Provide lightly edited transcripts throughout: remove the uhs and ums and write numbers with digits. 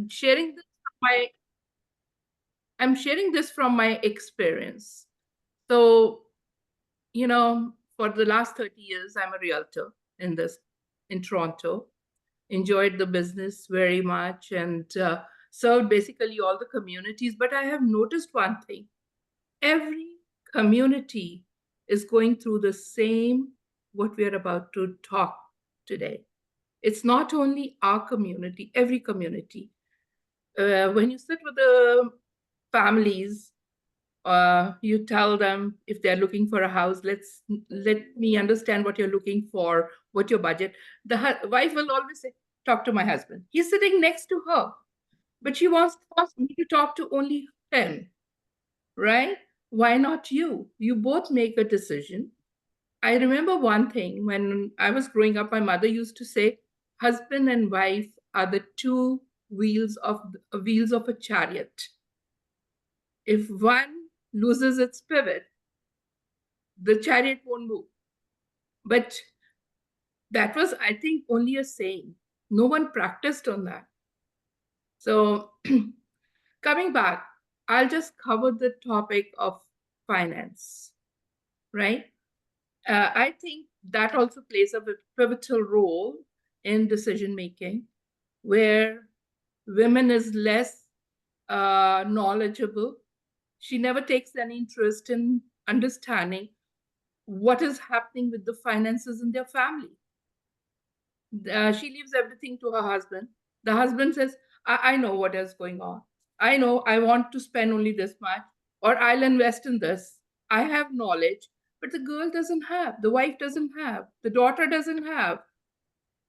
sharing this from my I'm sharing this from my experience. So, for the last 30 years, I'm a realtor in Toronto. Enjoyed the business very much and served basically all the communities. But I have noticed one thing: every community is going through the same what we are about to talk today. It's not only our community, every community. When you sit with the families, you tell them if they're looking for a house, let me understand what you're looking for, what your budget. The wife will always say, talk to my husband. He's sitting next to her, but she wants me to talk to only him, right? Why not you? You both make a decision. I remember one thing when I was growing up, my mother used to say, husband and wife are the two wheels of a chariot. If one loses its pivot, the chariot won't move. But that was, I think, only a saying. No one practiced on that. So, coming back, I'll just cover the topic of finance, right? I think that also plays a pivotal role in decision making, where women is less knowledgeable. She never takes any interest in understanding what is happening with the finances in their family. She leaves everything to her husband. The husband says, I know what is going on. I know I want to spend only this much, or I'll invest in this. I have knowledge, but the girl doesn't have, the wife doesn't have, the daughter doesn't have.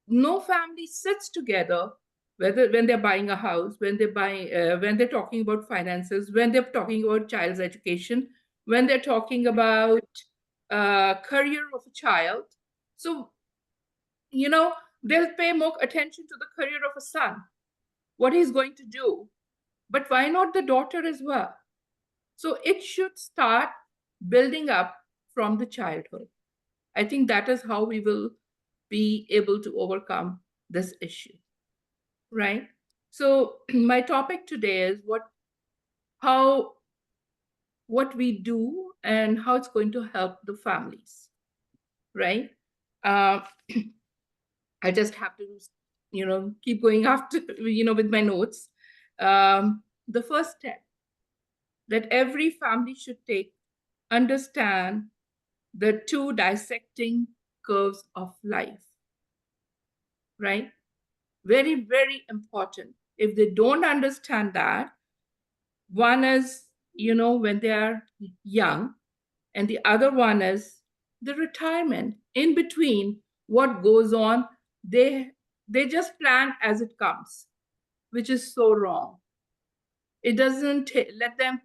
No family sits together, whether when they're buying a house, when they're talking about finances, when they're talking about child's education, when they're talking about career of a child. So, you know, they'll pay more attention to the career of a son, what he's going to do. But why not the daughter as well? So it should start building up from the childhood. I think that is how we will be able to overcome this issue, right? So my topic today is how what we do and how it's going to help the families, right? Uh, I just have to, keep going after, with my notes. The first step that every family should take, understand the two dissecting curves of life, right? Very, very important. If they don't understand that, one is, when they are young, and the other one is the retirement. In between, what goes on, they just plan as it comes, which is so wrong. It doesn't let them,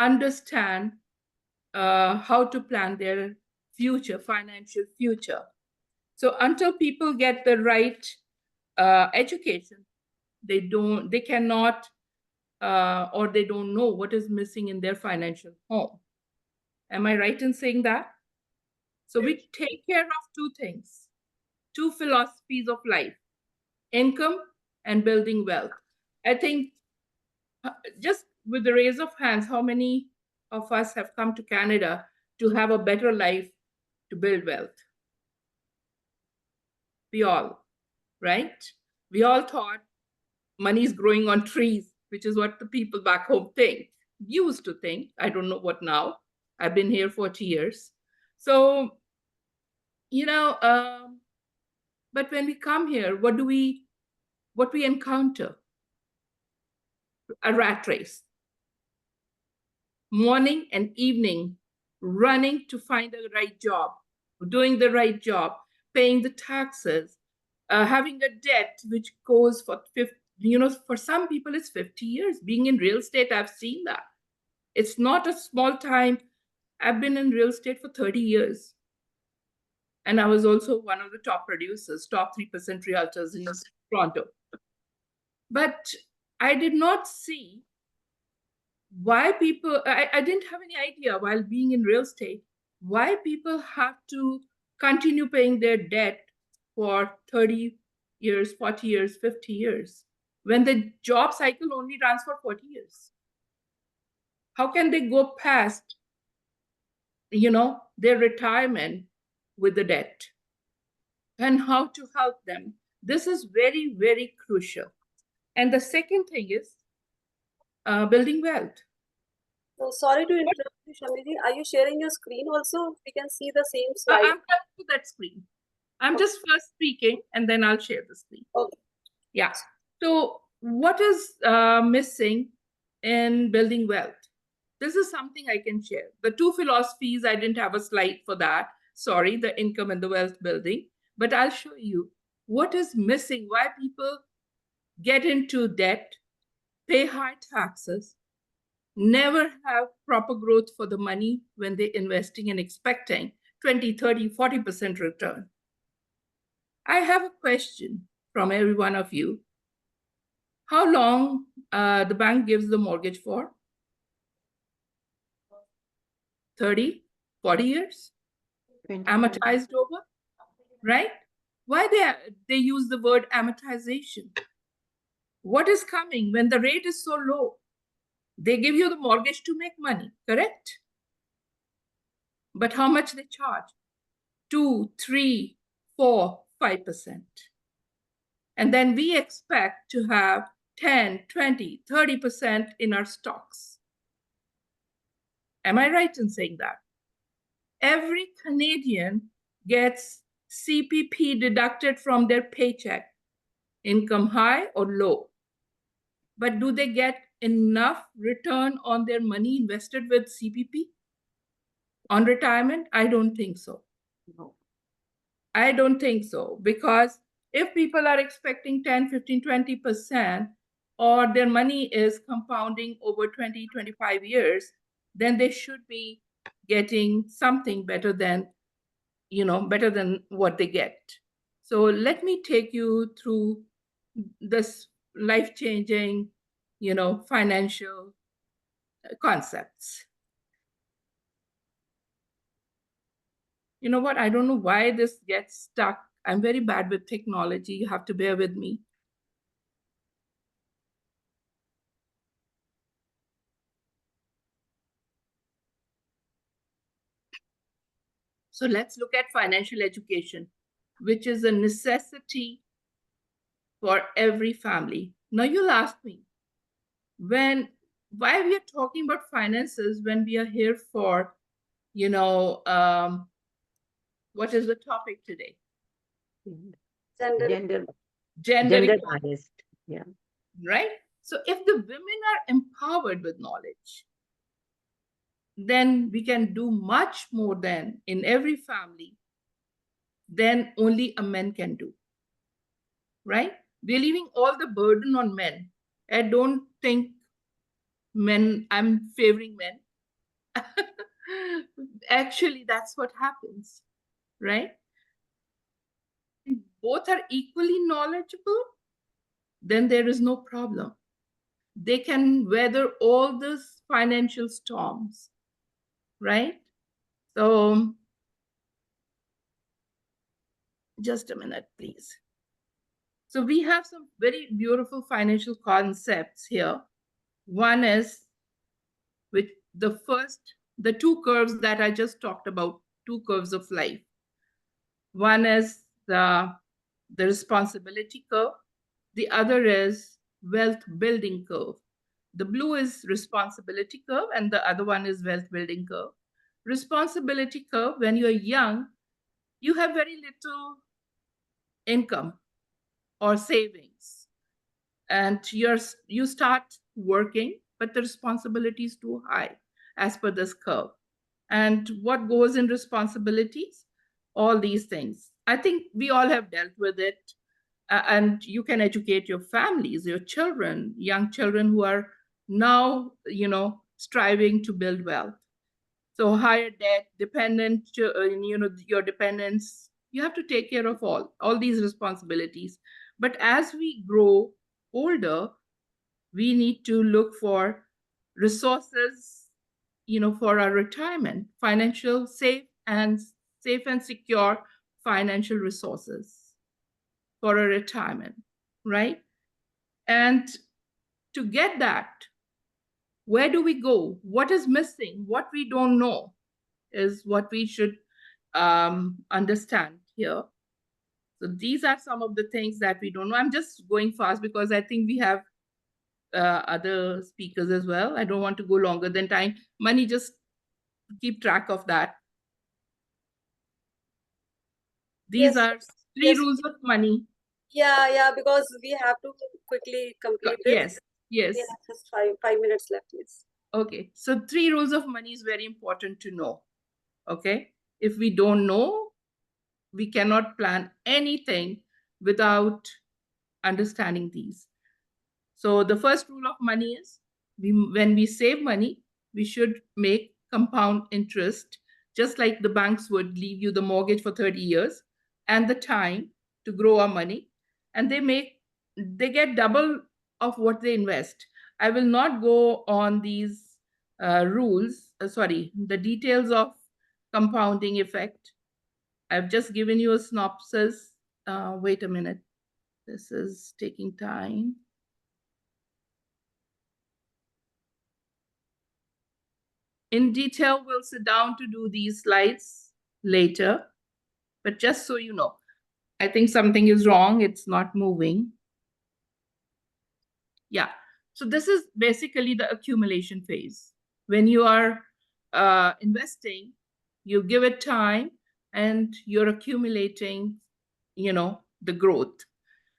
understand how to plan their future, financial future. So until people get the right education, they cannot, or they don't know what is missing in their financial home. Am I right in saying that? So we take care of two things, two philosophies of life: income and building wealth. I think, just with the raise of hands, how many of us have come to Canada to have a better life, to build wealth? We all, right? We all thought money is growing on trees, which is what the people back home think, used to think. I don't know what now. I've been here 40 years. So, you know, but when we come here, what we encounter? A rat race. Morning and evening, running to find the right job, doing the right job, paying the taxes, having a debt which goes for 50, for some people it's 50 years. Being in real estate, I've seen that. It's not a small time. I've been in real estate for 30 years. And I was also one of the top producers, top 3% realtors in Toronto. But I did not see why people, I didn't have any idea while being in real estate, why people have to continue paying their debt for 30 years, 40 years, 50 years. when the job cycle only runs for 40 years? How can they go past, their retirement with the debt? And how to help them? This is very, very crucial. And the second thing is building wealth. So sorry to interrupt you, Shamiji. Are you sharing your screen also? We can see the same slide. I'm coming to that screen. I'm just first speaking and then I'll share the screen. Okay. Yeah. So what is missing in building wealth? This is something I can share. The two philosophies, I didn't have a slide for that. Sorry, the income and the wealth building. But I'll show you what is missing, why people get into debt, pay high taxes, never have proper growth for the money when they're investing and expecting 20, 30, 40% return. I have a question from every one of you. How long the bank gives the mortgage for? 30, 40 years? Amortized over, right? Why they use the word amortization? What is coming when the rate is so low? They give you the mortgage to make money, correct? But how much they charge? 2, 3, 4, 5%. And then we expect to have 10, 20, 30% in our stocks. Am I right in saying that? Every Canadian gets CPP deducted from their paycheck, income high or low. But do they get enough return on their money invested with CPP on retirement? I don't think so. No. I don't think so, because if people are expecting 10, 15, 20%, or their money is compounding over 20, 25 years, then they should be getting something better than what they get. So let me take you through this life-changing, financial concepts. You know what? I don't know why this gets stuck. I'm very bad with technology. You have to bear with me. So let's look at financial education, which is a necessity for every family. Now you'll ask me, why we are talking about finances when we are here for, what is the topic today? Gender biased. Yeah. Right? So if the women are empowered with knowledge, then we can do much more than in every family than only a man can do. Right? We're leaving all the burden on men. I don't think I'm favoring men. Actually, that's what happens, right? Both are equally knowledgeable, then there is no problem. They can weather all these financial storms, right? So just a minute, please. So we have some very beautiful financial concepts here. One is with the two curves that I just talked about, two curves of life. One is the responsibility curve. The other is wealth building curve. The blue is responsibility curve and the other one is wealth building curve. Responsibility curve, when you're young, you have very little income or savings. And you start working, but the responsibility is too high as per this curve. And what goes in responsibilities? All these things. I think we all have dealt with it. And you can educate your families, your children, young children who are now, striving to build wealth. So higher debt, dependent, your dependents, you have to take care of all these responsibilities. But as we grow older, we need to look for resources, for our retirement, financial safe and secure financial resources for a retirement, right? And to get that, where do we go? What is missing? What we don't know is what we should understand here. So these are some of the things that we don't know. I'm just going fast because I think we have other speakers as well. I don't want to go longer than time. Money, just keep track of that. These Yes, are three yes. rules of money. Yeah, because we have to quickly complete this. Yes, yes. We have just five minutes left, yes. Okay, so 3 rules of money is very important to know. Okay, if we don't know, we cannot plan anything without understanding these. So the first rule of money is when we save money, we should make compound interest, just like the banks would leave you the mortgage for 30 years and the time to grow our money. And they get double of what they invest. I will not go on these the details of compounding effect. I've just given you a synopsis. Wait a minute. This is taking time. In detail, we'll sit down to do these slides later. But just so you know, I think something is wrong. It's not moving. Yeah. So this is basically the accumulation phase. When you are investing, you give it time and you're accumulating, the growth.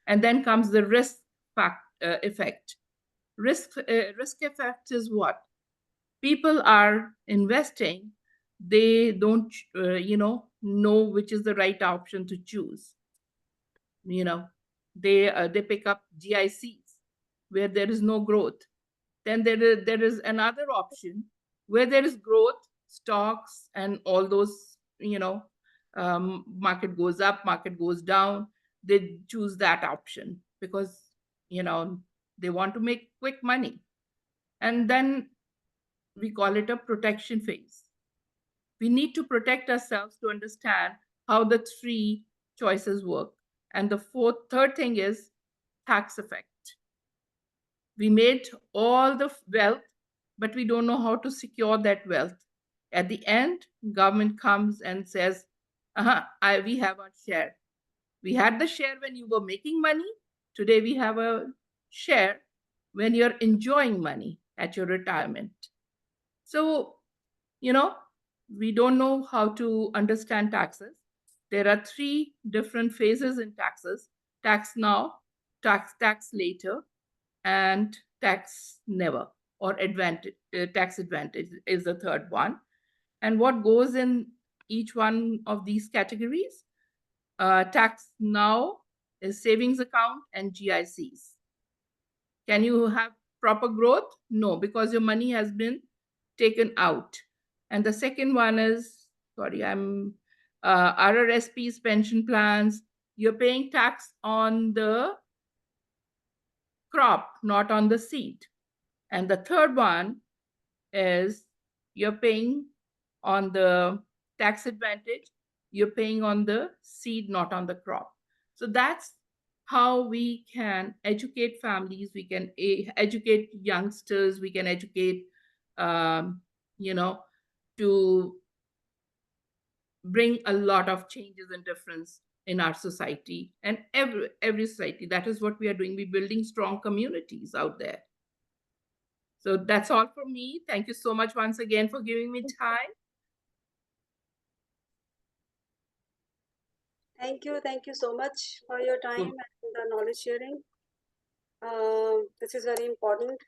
And then comes the risk effect. Risk effect is what? People are investing, they don't know which is the right option to choose. They pick up GICs where there is no growth. Then there is another option where there is growth, stocks and all those, market goes up, market goes down. They choose that option because they want to make quick money. And then we call it a protection phase. We need to protect ourselves to understand how the three choices work. And the third thing is tax effect. We made all the wealth, but we don't know how to secure that wealth. At the end, government comes and says, we have our share. We had the share when you were making money. Today we have a share when you're enjoying money at your retirement. So, we don't know how to understand taxes. There are 3 different phases in taxes: tax now, tax later, and tax never, or tax advantage is the third one. And what goes in each one of these categories? Tax now is savings account and GICs. Can you have proper growth? No, because your money has been taken out. And the second one is, RRSPs, pension plans. You're paying tax on the crop, not on the seed. And the third one is you're paying on the tax advantage, you're paying on the seed, not on the crop. So that's how we can educate families, we can educate youngsters, we can educate, to bring a lot of changes and difference in our society and every society. That is what we are doing. We're building strong communities out there. So that's all from me. Thank you so much once again for giving me time. Thank you so much for your time and the knowledge sharing. This is very important.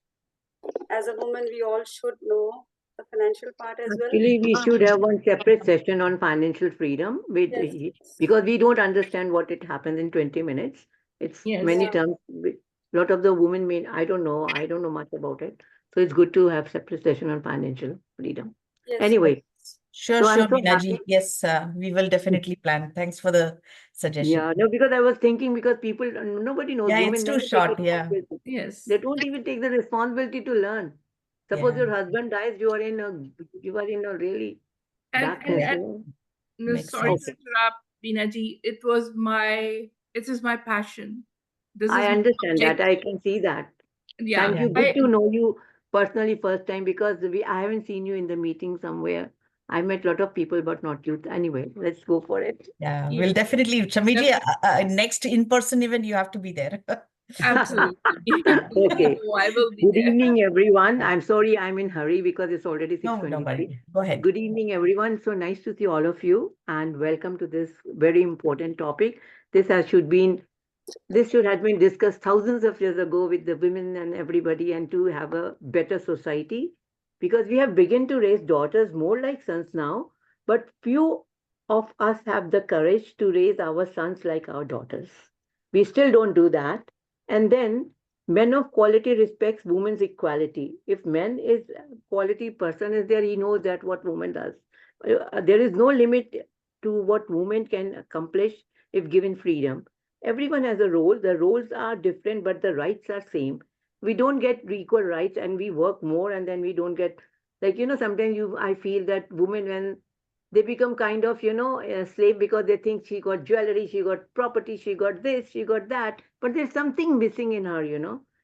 As a woman, we all should know the financial part as well. Actually, we should have one separate session on financial freedom because we don't understand what it happens in 20 minutes. It's many terms. A lot of the women I don't know much about it. So it's good to have separate session on financial freedom. Yes. Anyway. Sure, Meenaji. Yes, we will definitely plan. Thanks for the suggestion. Yeah, no, because I was thinking because nobody knows. Yeah, women it's too never short. take Yeah. Yes. They don't even take the responsibility to learn. Suppose your husband dies, you are in a really darkness. Sorry to interrupt, Binaji. It is my passion. This I is my understand that. object. I can see that. Yeah, Thank you. Yeah. Good to know you personally first time, because I haven't seen you in the meeting somewhere. I met a lot of people, but not you. Anyway, let's go for it. Yeah, yeah, we'll definitely, Shamiji, definitely. next in-person event, you have to be there. Absolutely. Okay. No, I will be Good there. evening, everyone. Yeah. I'm sorry I'm in hurry because it's already No, don't 6:23. worry. Go ahead. Good evening, everyone. So nice to see all of you, and welcome to this very important topic. This should have been discussed thousands of years ago with the women and everybody, and to have a better society, because we have begun to raise daughters more like sons now, but few of us have the courage to raise our sons like our daughters. We still don't do that. And then men of quality respects women's equality. If men is quality person is there, he knows that what woman does. There is no limit to what women can accomplish if given freedom. Everyone has a role. The roles are different, but the rights are same. We don't get equal rights, and we work more, and then we don't get, like, sometimes I feel that women, when they become kind of, a slave, because they think she got jewelry, she got property, she got this, she got that, but there's something missing in her.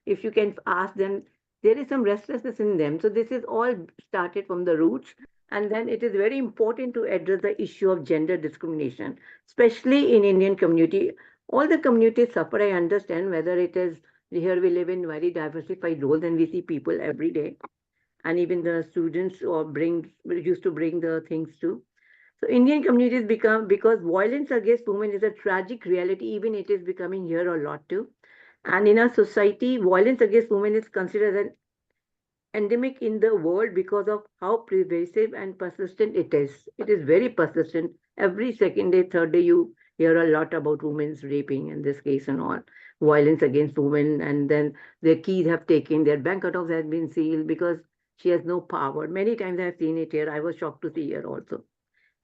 If you can ask them, there is some restlessness in them. So this is all started from the roots. And then it is very important to address the issue of gender discrimination, especially in Indian community. All the communities suffer, I understand, whether it is here we live in very diversified roles and we see people every day. And even the students used to bring the things too. So Indian communities become, because violence against women is a tragic reality, even it is becoming here a lot too. And in our society, violence against women is considered an endemic in the world because of how pervasive and persistent it is. It is very persistent. Every second day, third day, you hear a lot about women's raping in this case and all, violence against women, and then their keys have taken, their bank accounts have been sealed because she has no power. Many times I have seen it here. I was shocked to see here also.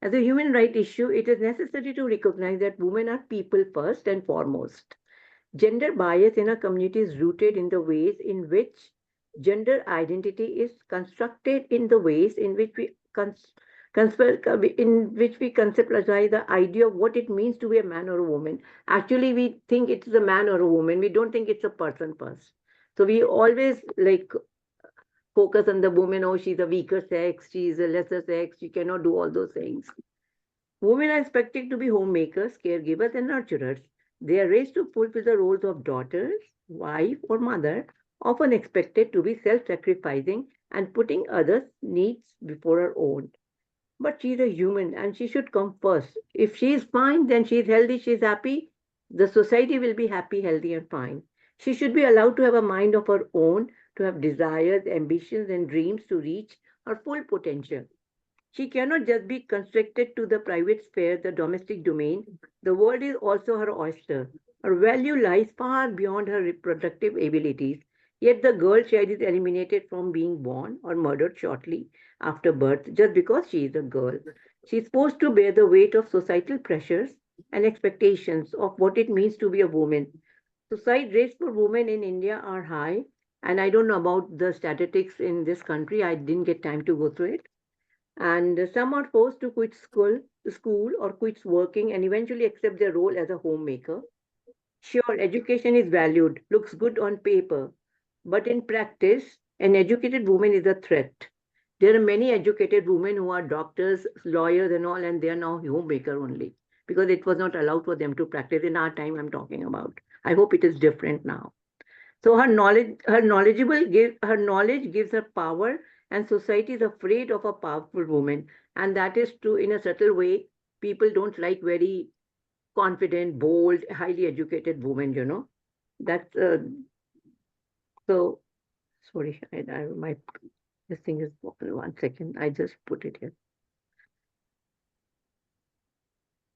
As a human right issue, it is necessary to recognize that women are people first and foremost. Gender bias in a community is rooted in the ways in which gender identity is constructed, in the ways in which we conceptualize the idea of what it means to be a man or a woman. Actually, we think it's a man or a woman. We don't think it's a person first. So we always like focus on the woman. Oh, she's a weaker sex. She's a lesser sex. She cannot do all those things. Women are expected to be homemakers, caregivers, and nurturers. They are raised to fulfill the roles of daughters, wife, or mother, often expected to be self sacrificing and putting others' needs before her own. But she's a human and she should come first. If she is fine, then she is healthy, she is happy, the society will be happy, healthy, and fine. She should be allowed to have a mind of her own, to have desires, ambitions, and dreams to reach her full potential. She cannot just be constricted to the private sphere, the domestic domain. The world is also her oyster. Her value lies far beyond her reproductive abilities. Yet the girl child is eliminated from being born or murdered shortly after birth just because she is a girl. She is supposed to bear the weight of societal pressures and expectations of what it means to be a woman. Suicide rates for women in India are high, and I don't know about the statistics in this country. I didn't get time to go through it, and some are forced to quit school or quits working and eventually accept their role as a homemaker. Sure, education is valued, looks good on paper, but in practice, an educated woman is a threat. There are many educated women who are doctors, lawyers, and all, and they are now homemaker only because it was not allowed for them to practice in our time. I'm talking about. I hope it is different now. So her knowledge gives her power, and society is afraid of a powerful woman. And that is true in a subtle way. People don't like very confident, bold, highly educated women. That's so sorry. My this thing is 1 second. I just put it here.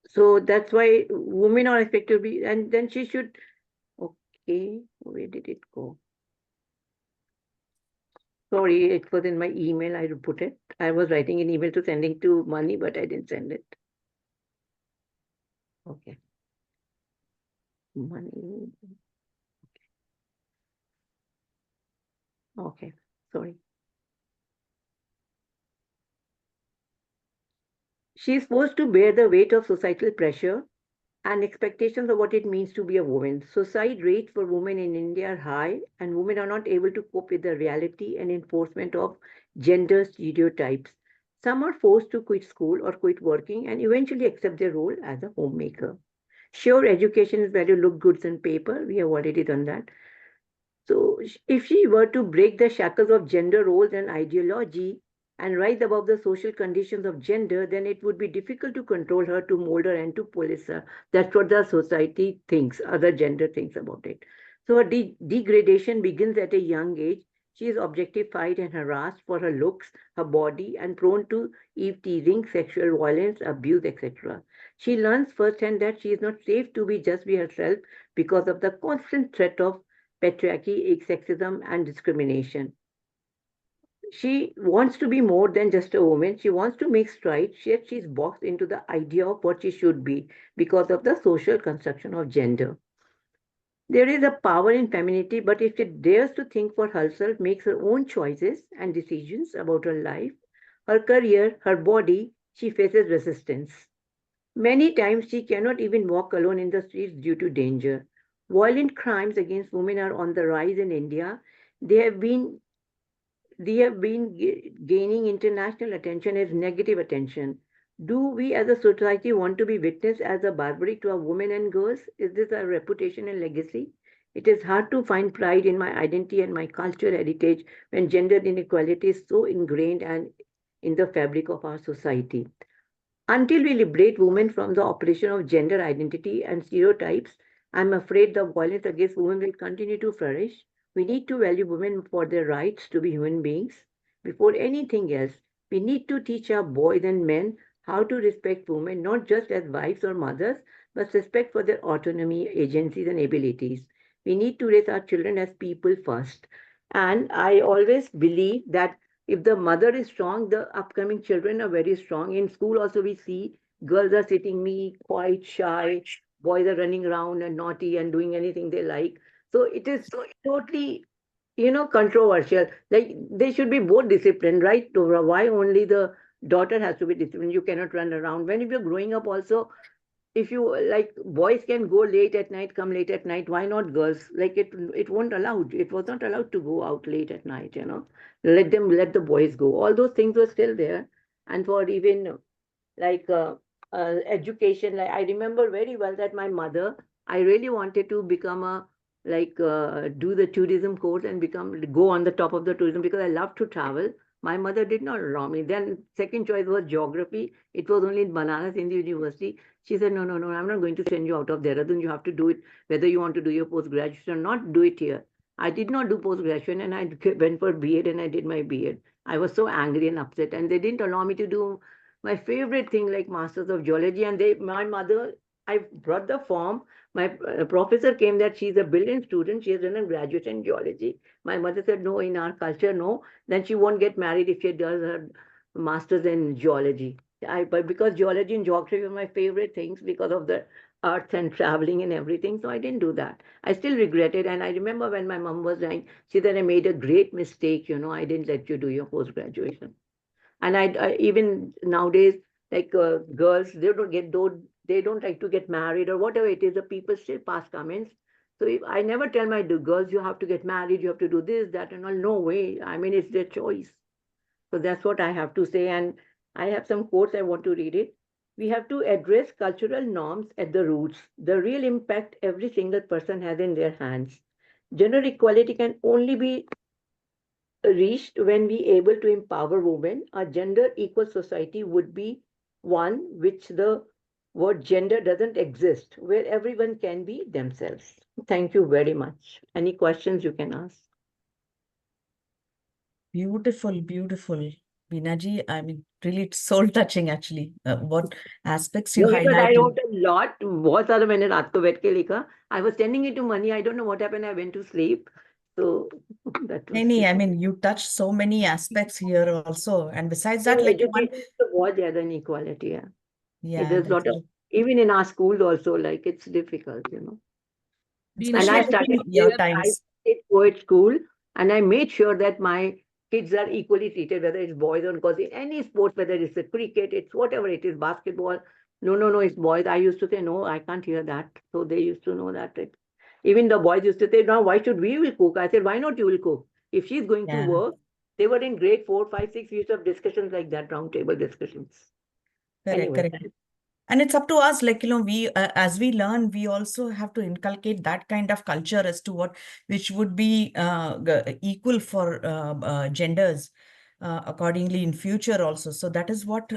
So that's why women are expected to be, and then she should. Okay, where did it go? Sorry, it was in my email. I put it. I was writing an email to sending to Money, but I didn't send it. Okay. Money. Okay. Sorry. She is forced to bear the weight of societal pressure and expectations of what it means to be a woman. Suicide rates for women in India are high, and women are not able to cope with the reality and enforcement of gender stereotypes. Some are forced to quit school or quit working and eventually accept their role as a homemaker. Sure, education is where you look good on paper. We have already done that. So, if she were to break the shackles of gender roles and ideology and rise above the social conditions of gender, then it would be difficult to control her, to mold her, and to police her. That's what the society thinks, other gender thinks about it. So, her degradation begins at a young age. She is objectified and harassed for her looks, her body, and prone to eve teasing, sexual violence, abuse, etc. She learns firsthand that she is not safe to be just be herself because of the constant threat of patriarchy, sexism, and discrimination. She wants to be more than just a woman. She wants to make strides, yet she's boxed into the idea of what she should be because of the social construction of gender. There is a power in femininity, but if she dares to think for herself, makes her own choices and decisions about her life, her career, her body, she faces resistance. Many times she cannot even walk alone in the streets due to danger. Violent crimes against women are on the rise in India. They have been gaining international attention as negative attention. Do we as a society want to be witnessed as a barbaric to our women and girls? Is this our reputation and legacy? It is hard to find pride in my identity and my cultural heritage when gender inequality is so ingrained and in the fabric of our society. Until we liberate women from the oppression of gender identity and stereotypes, I'm afraid the violence against women will continue to flourish. We need to value women for their rights to be human beings. Before anything else, we need to teach our boys and men how to respect women not just as wives or mothers, but respect for their autonomy, agencies, and abilities. We need to raise our children as people first. And I always believe that if the mother is strong, the upcoming children are very strong. In school, also, we see girls are sitting me quite shy, boys are running around and naughty and doing anything they like. So it is totally, controversial. Like they should be both disciplined, right? Dora? Why only the daughter has to be disciplined? You cannot run around. When you're growing up, also, if you like, boys can go late at night, come late at night, why not girls? Like it won't allowed, it was not allowed to go out late at night, let the boys go. All those things were still there. And for even like education, like I remember very well that my mother, I really wanted to become a like do the tourism course and become go on the top of the tourism because I love to travel. My mother did not allow me. Then second choice was geography. It was only in Banaras in the university. She said, no, no, no, I'm not going to send you out of Dehradun. You have to do it whether you want to do your post graduation or not. Do it here. I did not do post graduation, and I went for B.Ed and I did my B.Ed. I was so angry and upset, and they didn't allow me to do my favorite thing like Masters of Geology. And my mother, I brought the form. My professor came that she's a brilliant student. She has done a graduate in geology. My mother said, no, in our culture, no. Then she won't get married if she does her master's in geology. But because geology and geography were my favorite things because of the earth and traveling and everything. So I didn't do that. I still regret it. And I remember when my mom was dying, she said, I made a great mistake. I didn't let you do your post graduation. And I even nowadays, like girls, they don't like to get married or whatever it is. The people still pass comments. So if I never tell my girls, you have to get married, you have to do this, that, and all. No way. I mean, it's their choice. So that's what I have to say. And I have some quotes. I want to read it. We have to address cultural norms at the roots. The real impact every single person has in their hands. Gender equality can only be reached when we able to empower women. A gender equal society would be one which the word gender doesn't exist, where everyone can be themselves. Thank you very much. Any questions you can ask? Beautiful, beautiful. Binaji, I mean, really soul touching actually. What aspects you No, because I highlighted. wrote a lot. बहुत सारा मैंने रात को बैठ के लिखा. I was sending it to Mani. I don't know what happened. I went to sleep. So that was I it. mean, you touched so many aspects here also. And besides that, So like one, education is the बहुत ज़्यादा inequality. Yeah. yeah, There's a lot of, even in our schools also, like it's difficult. And especially I I think started in your I times. started co-ed school, and I made sure that my kids are equally treated, whether it's boys or girls, in any sports, whether it's a cricket, it's whatever it is, basketball. No, it's boys. I used to say, no, I can't hear that. So they used to know that. Even the boys used to say, now why should we will cook? I said, why not you will cook? If she's going to Yeah, work, they were in grade 4, 5, 6. We used to have discussions like that, round table discussions. correct, Anyway, correct. And it's up to us, like, we, as we learn, we also have to inculcate that kind of culture as to which would be equal for genders accordingly in future also. So that is what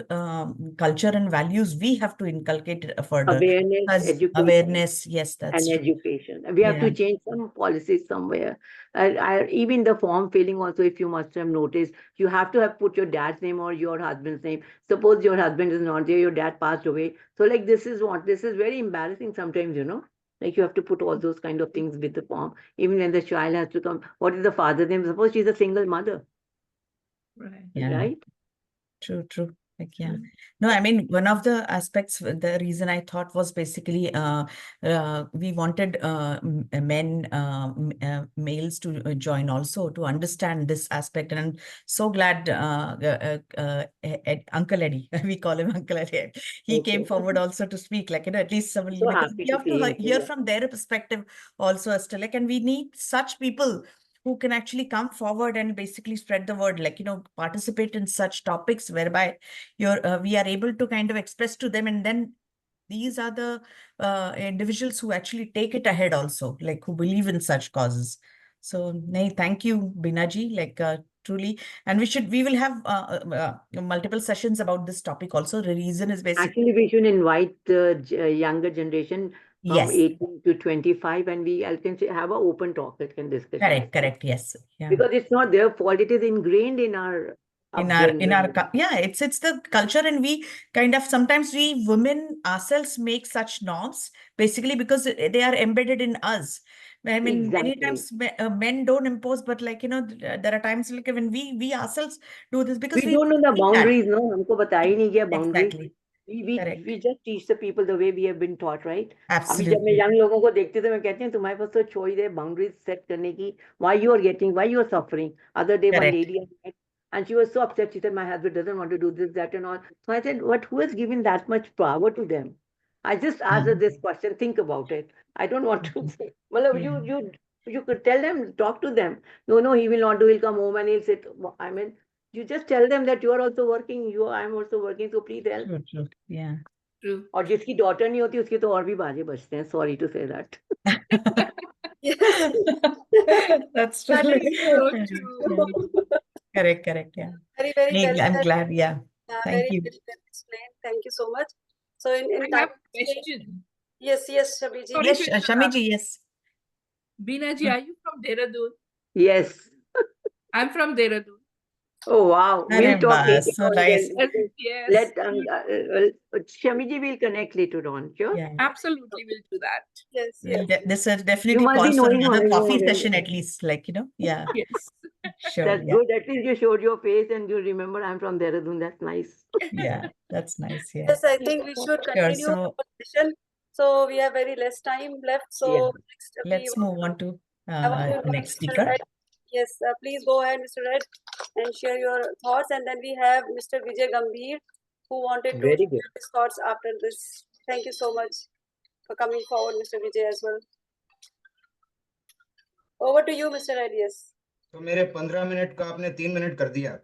culture and values we have to inculcate further. awareness, As education. awareness, yes, that's And true. education. We have Yeah, to change some policies somewhere. Even the form filling also, if you must have noticed, you have to have put your dad's name or your husband's name. Suppose your husband is not there, your dad passed away. So like this is very embarrassing sometimes, Like you have to put all those kind of things with the form. Even when the child has to come, what is the father's name? Suppose she's a single mother, Right. yeah. right? True, true. Like, yeah. True. No, I mean, one of the aspects, the reason I thought was basically we wanted men, males to join also to understand this aspect. And I'm so glad Uncle Eddie, we call him Uncle Eddie, he came Okay. forward also to speak, like, at least some, So because happy we to have see to him. hear from their perspective also as to, like, and we need such people who can actually come forward and basically spread the word, like, participate in such topics whereby we are able to kind of express to them, and then these are the individuals who actually take it ahead also, like, who believe in such causes. So, nay, thank you, Binaji, like, truly. And we will have multiple sessions about this topic also. The reason is basically, Actually, we should invite the younger generation from yes, 18 to 25, and I can say have an open topic and discussions. correct, yes, yeah. Because it's not their fault, it is ingrained in our upbringing. Yeah, it's the culture, and we kind of, sometimes we women ourselves make such norms basically because they are embedded in us. I mean, many Exactly. times men don't impose, but, like, there are times like when we ourselves do this because We we don't know the see that. boundaries, no? हमको बताया ही नहीं गया boundaries. Exactly, We, we, correct, we just teach the people the way we have been taught, right? अभी जब मैं absolutely, young लोगों को देखती हूँ तो मैं कहती हूँ तुम्हारे पास तो choice है boundaries set करने की. Why you are suffering? Other day one correct. lady I met, and she was so upset. She said my husband doesn't want to do this, that, and all. So I said, what? Who has given that much power to them? I just asked her Mm. this question. Think about it. I don't want to Mhm. say. Well, Yeah, you could tell them, talk to them. No, he will not do. He'll come home and he'll sit. I mean, you just tell them that you are also working. I'm also working. So please help. true, yeah. True. और जिसकी daughter नहीं होती उसके तो और भी बाजे बजते हैं. Sorry to say that. Yes. That's That true. is so Yeah, true. correct, yeah. Very, very Nee, well I'm said. glad, yeah. Thank Very you. well explained. Thank you so much. So in I time, have a question. yes, Shabiji. Sorry Yes, to interrupt. Shamiji, yes. Binaji, are you from Dehradun? Yes. I'm from Dehradun. Oh wow. We'll Arre talk bas, later so on nice. then. Yes, Shamiji will connect later on. Sure. Yeah. absolutely will do that. Yes, This You definitely must be calls for knowing another her coffee already. session at least, like, yeah, Yes. sure, That's yeah, good. At least you showed your face and you remember I'm from Dehradun. That's nice. yeah, that's nice, yeah. yes. I think we should Sure, continue the so conversation. So we have very less time left. Yeah. So next let's move on to I want to invite next Mr. speaker. Red. Yes, please go ahead, Mr. Red, and share your thoughts. And then we have Mr. Vijay Gambhir, who wanted to Very good. share his thoughts after this. Thank you so much for coming forward, Mr. Vijay, as well. Over to you, Mr. Red. Yes. तो मेरे 15 minute का आपने 3 minute कर दिया.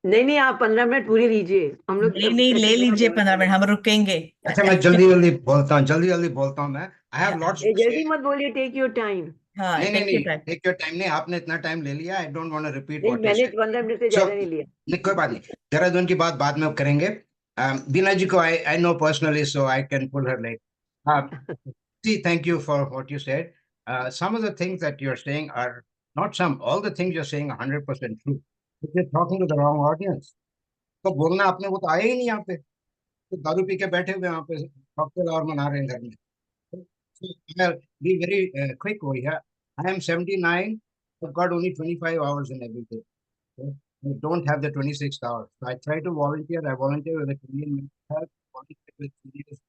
नहीं आप 15 minute पूरी लीजिए. हम लोग नहीं, ले लीजिए 15 मिनट, हम रुकेंगे. अच्छा, मैं जल्दी बोलता हूँ मैं. I have lots to say. जल्दी मत बोलिए. Take your time. हाँ, नहीं, take your time नहीं. आपने इतना टाइम ले लिया. I don't want to repeat नहीं what you मैंने said. 15 मिनट से So, ज्यादा नहीं लिया. नहीं, कोई बात नहीं. देहरादून की बात बाद में करेंगे. बीना जी को I know personally, so I can pull her leg. See, thank you for what you said. Some of the things that you're saying are not some. All the things you're saying are 100% true. But you're talking to the wrong audience. तो बोलना आपने वो तो आया ही नहीं यहाँ पे. तो दारू पी के बैठे हुए वहाँ पे कॉकटेल और मना रहे हैं घर में. So I'll be very quick over here. I am 79. I've got only 25 hours in every day. Okay? I don't have the 26 hours. So I try to volunteer. I volunteer with the Canadian Mental Health, volunteer with CDS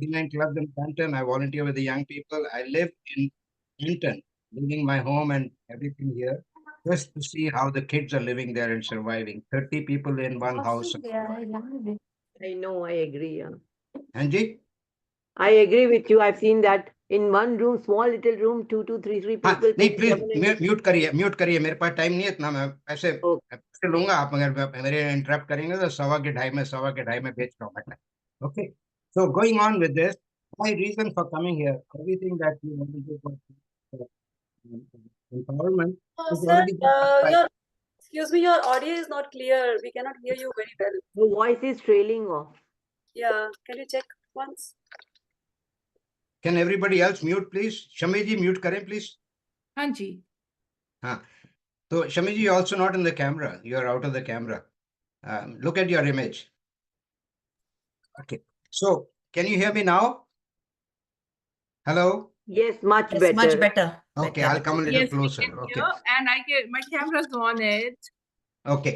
39 clubs in Canton. I volunteer with the young people. I live in Canton, leaving my home and everything here, just to see how the kids are living there and surviving. 30 people in one house. I know. I agree. Yeah. Anji? I agree with you. I've seen that in one room, small little room, three हाँ people. नहीं 6, please 7 and mute करिए मेरे पास time नहीं है इतना मैं ऐसे oh, ऐसे लूंगा आप अगर मेरे इंटरप्ट करेंगे तो 1:15 में भेज रहा हूँ मैं okay so going on with this my reason for coming here everything that you want to do for empowerment is Sir, already been done by excuse me, your audio is not clear. We cannot hear you very well. the voice is trailing off. Yeah, can you check once? can everybody else mute please Shami ji mute करें please हाँ जी हाँ so Shami ji you're also not in the camera you are out of the camera look at your image okay so can you hear me now hello Yes, much Yes, much better. better. okay Better. I'll come a little yes we closer can okay hear and I get my camera's on it. okay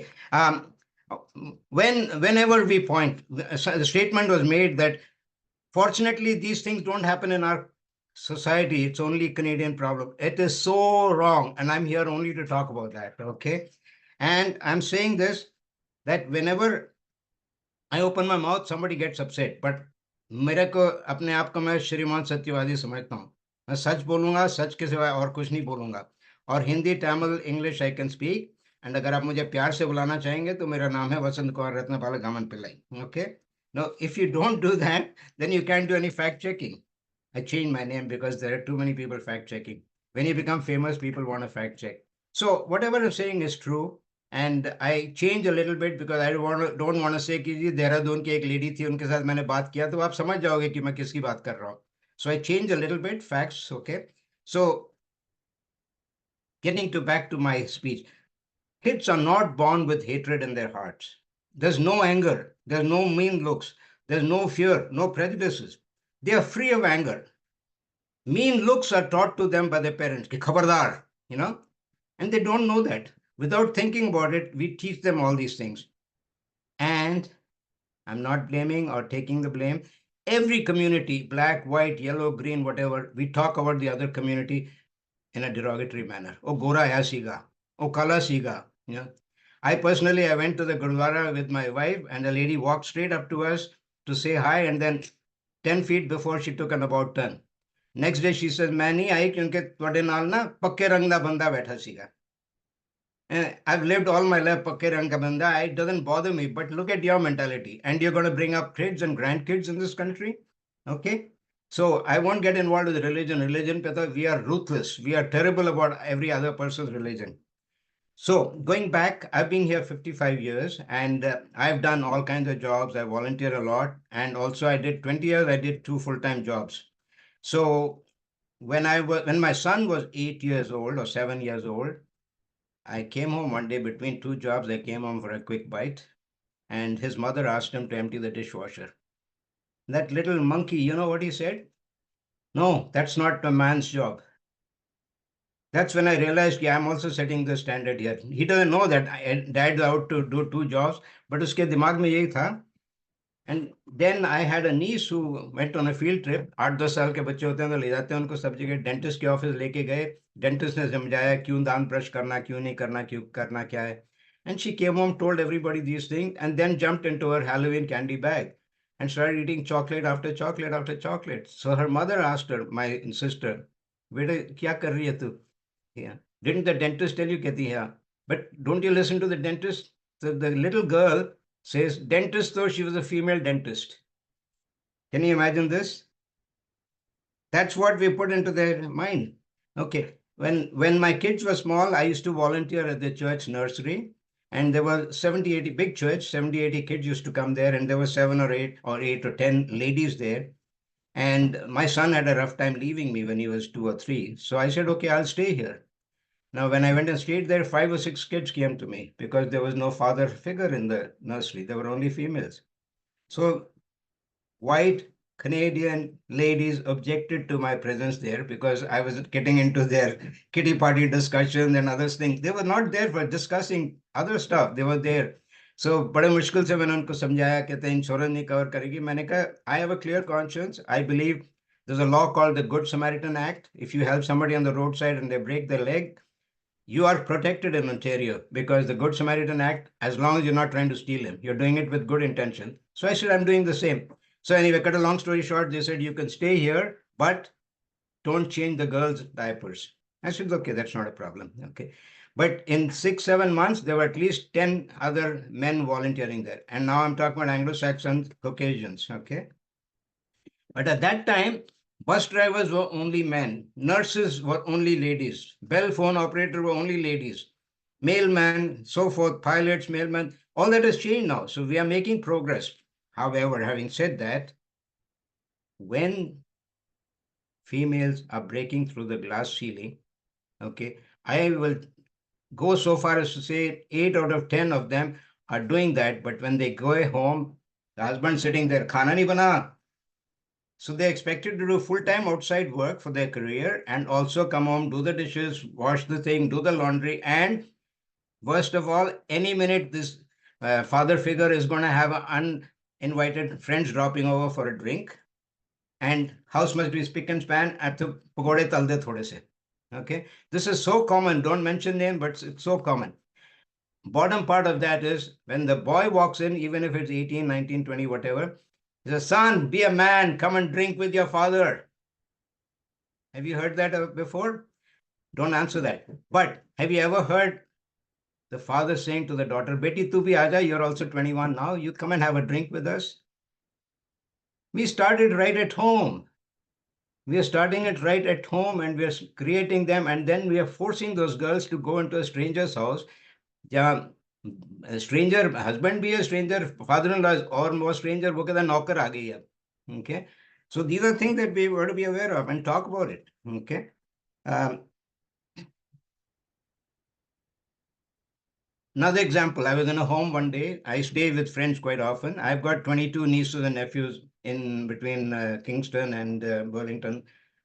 whenever we point the statement was made that fortunately these things don't happen in our society it's only Canadian problem it is so wrong and I'm here only to talk about that okay and I'm saying this that whenever I open my mouth, somebody gets upset. But मेरे को अपने आप को मैं श्रीमान सत्यवादी समझता हूँ मैं सच बोलूंगा सच के सिवाय और कुछ नहीं बोलूंगा और Hindi Tamil English I can speak and अगर आप मुझे प्यार से बुलाना चाहेंगे तो मेरा नाम है वसंत Kumar Ratnapal Gaman Pillai okay no if you don't do that then you can do any fact checking I changed my name because there are too many people fact checking. When you become famous, people want to fact check. So whatever I'm saying is true. And I change a little bit because I don't want to say कि जी देहरादून की एक lady थी उनके साथ मैंने बात किया तो आप समझ जाओगे कि मैं किसकी बात कर रहा हूँ. So I change a little bit facts, okay. So getting to back to my speech, kids are not born with hatred in their hearts. There's no anger, there's no mean looks, there's no fear, no prejudices. They are free of anger. Mean looks are taught to them by their parents, ki khabardar, you know, and they don't know that. Without thinking about it, we teach them all these things. And I'm not blaming or taking the blame. Every community, black, white, yellow, green, whatever, we talk about the other community in a derogatory manner. Oh, Gora hai siga. Oh, Kala siga. You know, I personally, I went to the Gurdwara with my wife and the lady walked straight up to us to say hi and then 10 feet before she took an about turn. Next day she says, मैं नहीं आई क्योंकि ਤੁਹਾਡੇ ਨਾਲ ना पक्के रंग ਦਾ बंदा बैठा सीगा. And I've lived all my life pakke rang ka banda. It doesn't bother me. But look at your mentality. And you're going to bring up kids and grandkids in this country. Okay. So I won't get involved with religion. Religion, we are ruthless. We are terrible about every other person's religion. So going back, I've been here 55 years and I've done all kinds of jobs. I volunteer a lot. And also I did 20 years, I did 2 full-time jobs. So when my son was 8 years old or 7 years old, I came home one day between 2 jobs. I came home for a quick bite, and his mother asked him to empty the dishwasher. That little monkey, you know what he said? No, that's not a man's job. That's when I realized, yeah, I'm also setting the standard here. He doesn't know that dad's out to do 2 jobs, but उसके दिमाग में यही था. And then I had a niece who went on a field trip. 8-10 साल के बच्चे होते हैं तो ले जाते हैं उनको सब जगह डेंटिस्ट के ऑफिस लेके गए डेंटिस्ट ने समझाया क्यों दांत ब्रश करना क्यों नहीं करना क्यों करना क्या है and she came home told everybody these things and then jumped into her Halloween candy bag and started eating chocolate after chocolate after chocolate. So her mother asked her, my sister, बेटे क्या कर रही है तू? Yeah. Didn't the dentist tell you? कहती है but don't you listen to the dentist? So the little girl says dentist though she was a female dentist. Can you imagine this? That's what we put into their mind. Okay. When my kids were small, I used to volunteer at the church nursery. And there were 70, 80 big church, 70, 80 kids used to come there, and there were 7 or 8 or 8 or 10 ladies there. And my son had a rough time leaving me when he was 2 or 3. So I said, okay, I'll stay here. Now, when I went and stayed there, 5 or 6 kids came to me because there was no father figure in the nursery. There were only females. So white Canadian ladies objected to my presence there because I was getting into their kitty party discussions and other things. They were not there for discussing other stuff. They were there. So बड़े मुश्किल से मैंने उनको समझाया कहते हैं insurance नहीं cover करेगी मैंने कहा I have a clear conscience. I believe there's a law called the Good Samaritan Act. If you help somebody on the roadside and they break their leg, you are protected in Ontario because the Good Samaritan Act, as long as you're not trying to steal him, you're doing it with good intention. So I said, I'm doing the same. So anyway, cut a long story short, they said, you can stay here, but don't change the girls' diapers. I said, okay, that's not a problem. Okay. But in 6-7 months, there were at least 10 other men volunteering there. And now I'm talking about Anglo-Saxon Caucasians. Okay. But at that time, bus drivers were only men, nurses were only ladies, bell phone operator were only ladies, mailman, so forth, pilots, mailmen, all that has changed now. So we are making progress. However, having said that, when females are breaking through the glass ceiling, okay, I will go so far as to say 8 out of 10 of them are doing that. But when they go home, the husband sitting there, khana nahi bana. So they're expected to do full-time outside work for their career and also come home, do the dishes, wash the thing, do the laundry. And worst of all, any minute this father figure is going to have uninvited friends dropping over for a drink. And house must be spick and span at the pakode talde thode se. Okay. This is so common. Don't mention name, but it's so common. Bottom part of that is when the boy walks in, even if it's 18, 19, 20, whatever, he says, son, be a man, come and drink with your father. Have you heard that before? Don't answer that. But have you ever heard the father saying to the daughter, Beti, tu bhi aaja, you're also 21 now, you come and have a drink with us? We started right at home. We are starting it right at home and we are creating them, and then we are forcing those girls to go into a stranger's house. Yeah, a stranger husband be a stranger, father-in-law is or more stranger, wo kehta naukar aa gayi hai. Okay. So these are things that we have to be aware of and talk about it. Okay. Another example, I was in a home one day. I stay with friends quite often. I've got 22 nieces and nephews in between Kingston and Burlington,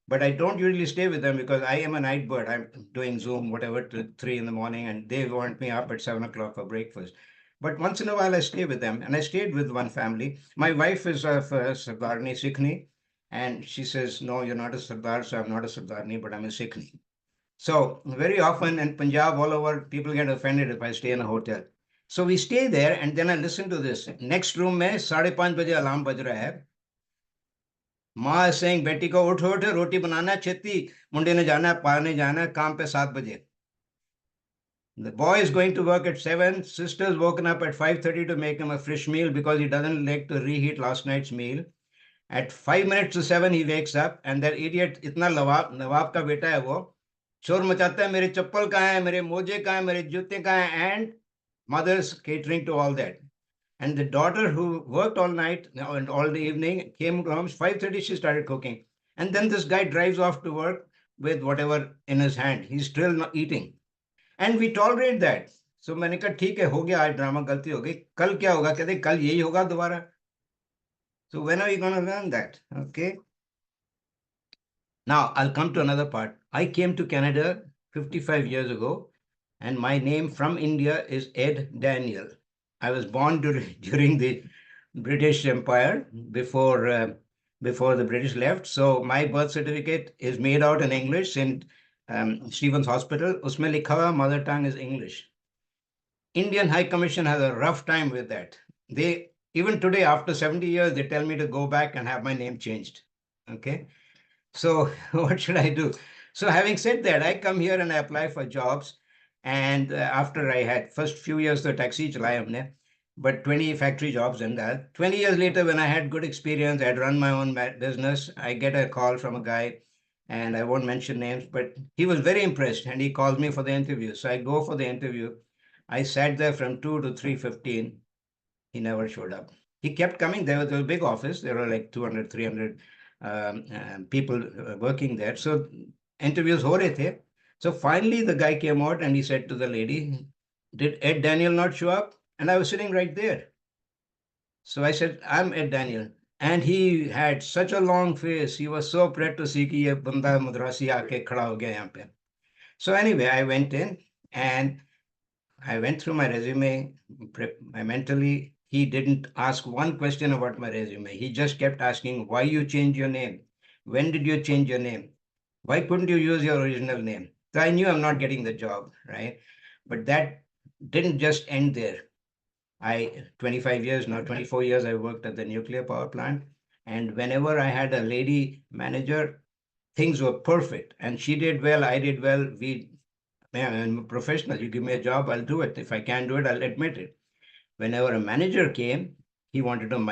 but I don't usually stay with them because I am a night bird. I'm doing Zoom, whatever, till 3 in the morning, and they want me up at 7 o'clock for breakfast. But once in a while, I stay with them, and I stayed with one family. My wife is of Sardarni Sikhni, and she says, no, you're not a Sardar, so I'm not a Sardarni, but I'm a Sikhni. So very often in Punjab, all over, people get offended if I stay in a hotel. So we stay there, and then I listen to this. Next room में 5:30 बजे alarm बज रहा है. माँ is saying, बेटी को उठ उठ, रोटी बनाना है छेती, मुंडे ने जाना है, पाने जाना है, काम पे 7 बजे. The boy is going to work at 7. Sister's woken up at 5:30 to make him a fresh meal because he doesn't like to reheat last night's meal. At 5 minutes to 7, he wakes up, and that idiot, इतना नवाब का बेटा है वो, शोर मचाता है, मेरे चप्पल कहाँ है, मेरे मोजे कहाँ है, मेरे जूते कहाँ है, and mother's catering to all that. And the daughter who worked all night and all the evening came home, 5:30 she started cooking. And then this guy drives off to work with whatever in his hand. He's still not eating. And we tolerate that. So मैंने कहा ठीक है, हो गया, आज drama गलती हो गई, कल क्या होगा? कहते कल यही होगा दोबारा. So when are you going to learn that? Okay. Now I'll come to another part. I came to Canada 55 years ago, and my name from India is Ed Daniel. I was born during the British Empire before the British left. So my birth certificate is made out in English, St. Stephen's Hospital. Usme likha hua mother tongue is English. Indian High Commission has a rough time with that. They, even today, after 70 years, they tell me to go back and have my name changed. Okay. So what should I do? So having said that, I come here and I apply for jobs. And after I had first few years the taxi chalaya humne, but 20 factory jobs and that. 20 years later, when I had good experience, I had run my own business. I get a call from a guy, and I won't mention names, but he was very impressed and he called me for the interview. So I go for the interview. I sat there from 2 to 3:15. He never showed up. He kept coming. There was a big office. There were like 200, 300 people working there. So interviews ho rahe the. So finally the guy came out and he said to the lady, did Ed Daniel not show up? And I was sitting right there. So I said, I'm Ed Daniel. And he had such a long face. He was so proud to see कि ये बंदा मद्रासी आके खड़ा हो गया यहाँ पे. So anyway, I went in and I went through my resume mentally. He didn't ask one question about my resume. He just kept asking, why you changed your name? When did you change your name? Why couldn't you use your original name? So I knew I'm not getting the job, right? But that didn't just end there. 25 years now, 24 years, I worked at the nuclear power plant. And whenever I had a lady manager, things were perfect. And she did well, I did well. I'm a professional. You give me a job, I'll do it. If I can't do it, I'll admit it. Whenever a manager came, he wanted I'm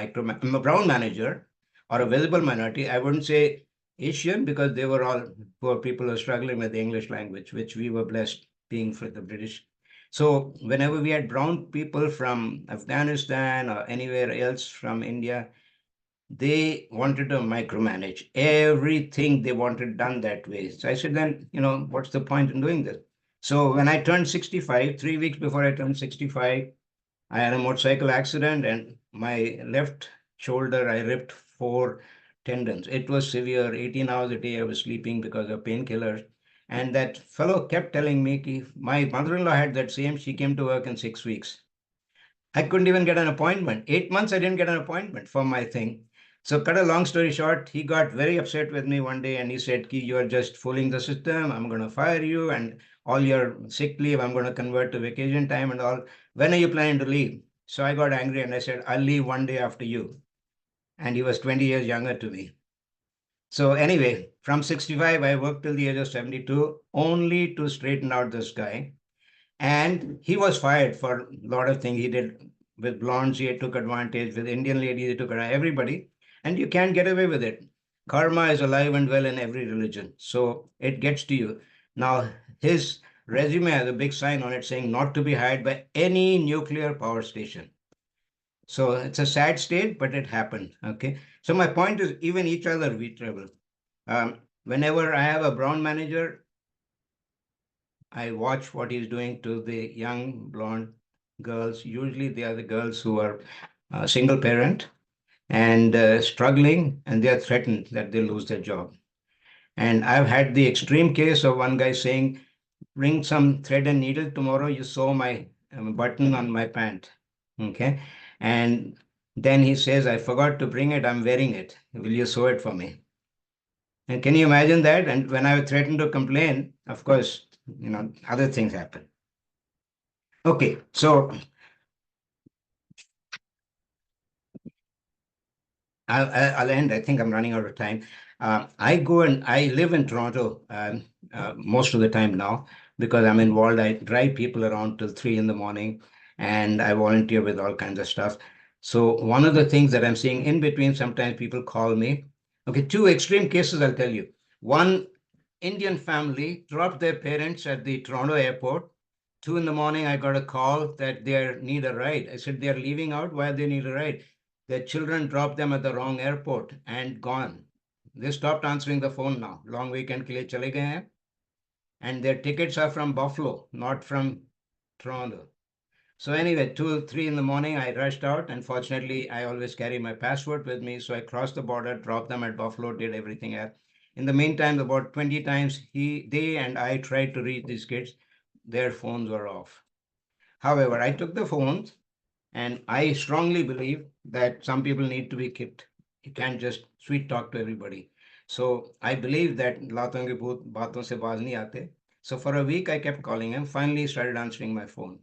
a brown manager or a visible minority. I wouldn't say Asian because they were all poor people who were struggling with the English language, which we were blessed being for the British. So whenever we had brown people from Afghanistan or anywhere else from India, they wanted to micromanage everything. They wanted done that way. So I said, then, what's the point in doing this? So when I turned 65, 3 weeks before I turned 65, I had a motorcycle accident and my left shoulder, I ripped 4 tendons. It was severe. 18 hours a day I was sleeping because of painkillers. And that fellow kept telling me, my mother-in-law had that same, she came to work in 6 weeks. I couldn't even get an appointment. 8 months, I didn't get an appointment for my thing. So cut a long story short, he got very upset with me one day and he said, Ki, you're just fooling the system. I'm going to fire you and all your sick leave, I'm going to convert to vacation time and all. When are you planning to leave? So I got angry and I said, I'll leave one day after you. And he was 20 years younger to me. So anyway, from 65, I worked till the age of 72, only to straighten out this guy. And he was fired for a lot of things he did. With blondes, he took advantage. With Indian ladies, he took advantage. Everybody. And you can't get away with it. Karma is alive and well in every religion. So it gets to you. Now, his resume has a big sign on it saying not to be hired by any nuclear power station. So it's a sad state, but it happened. Okay. So my point is, even each other we travel. Whenever I have a brown manager, I watch what he's doing to the young blonde girls. Usually they are the girls who are single parent and struggling, and they are threatened that they'll lose their job. And I've had the extreme case of one guy saying, bring some thread and needle tomorrow, you sew my button on my pant. Okay. And then he says, I forgot to bring it, I'm wearing it. Will you sew it for me? And can you imagine that? And when I threatened to complain, of course, other things happen. Okay, so I'll end. I think I'm running out of time. I live in Toronto most of the time now because I'm involved. I drive people around till 3 a.m. and I volunteer with all kinds of stuff. So one of the things that I'm seeing in between, sometimes people call me. Okay, 2 extreme cases I'll tell you. One Indian family dropped their parents at the Toronto airport. 2 a.m, I got a call that they need a ride. I said, they're leaving out. Why they need a ride? Their children dropped them at the wrong airport and gone. They stopped answering the phone now. Long weekend ke liye chale gaye hain. And their tickets are from Buffalo, not from Toronto. So anyway, 2, 3 a.m, I rushed out. And fortunately, I always carry my passport with me. So I crossed the border, dropped them at Buffalo, did everything else. In the meantime, about 20 times, they and I tried to reach these kids. Their phones were off. However, I took the phones, and I strongly believe that some people need to be kept. You can't just sweet talk to everybody. So I believe that लातों के भूत बातों से बाज नहीं आते. So for a week, I kept calling him. Finally, he started answering my phone.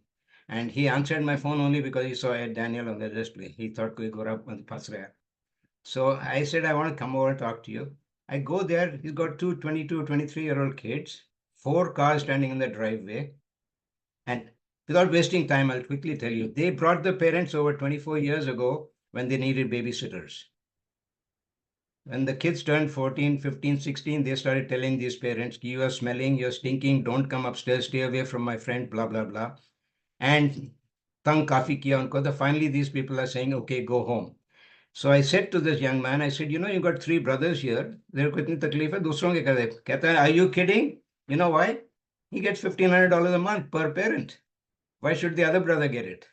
And he answered my phone only because he saw Ed Daniel on the display. He thought koi gora phas raha. So I said, I want to come over and talk to you. I go there. He's got 2 22, 23-year-old kids, 4 cars standing in the driveway. And without wasting time, I'll quickly tell you, they brought the parents over 24 years ago when they needed babysitters. When the kids turned 14, 15, 16, they started telling these parents, you are smelling, you're stinking, don't come upstairs, stay away from my friend, blah, blah, blah. And tang kafi kiya unko. Finally, these people are saying, okay, go home. So I said to this young man, I said, you've got 3 brothers here. There ko itni takleef hai, dusron ke kar de. Kehta hai, are you kidding? You know why? He gets $1,500 a month per parent. Why should the other brother get it?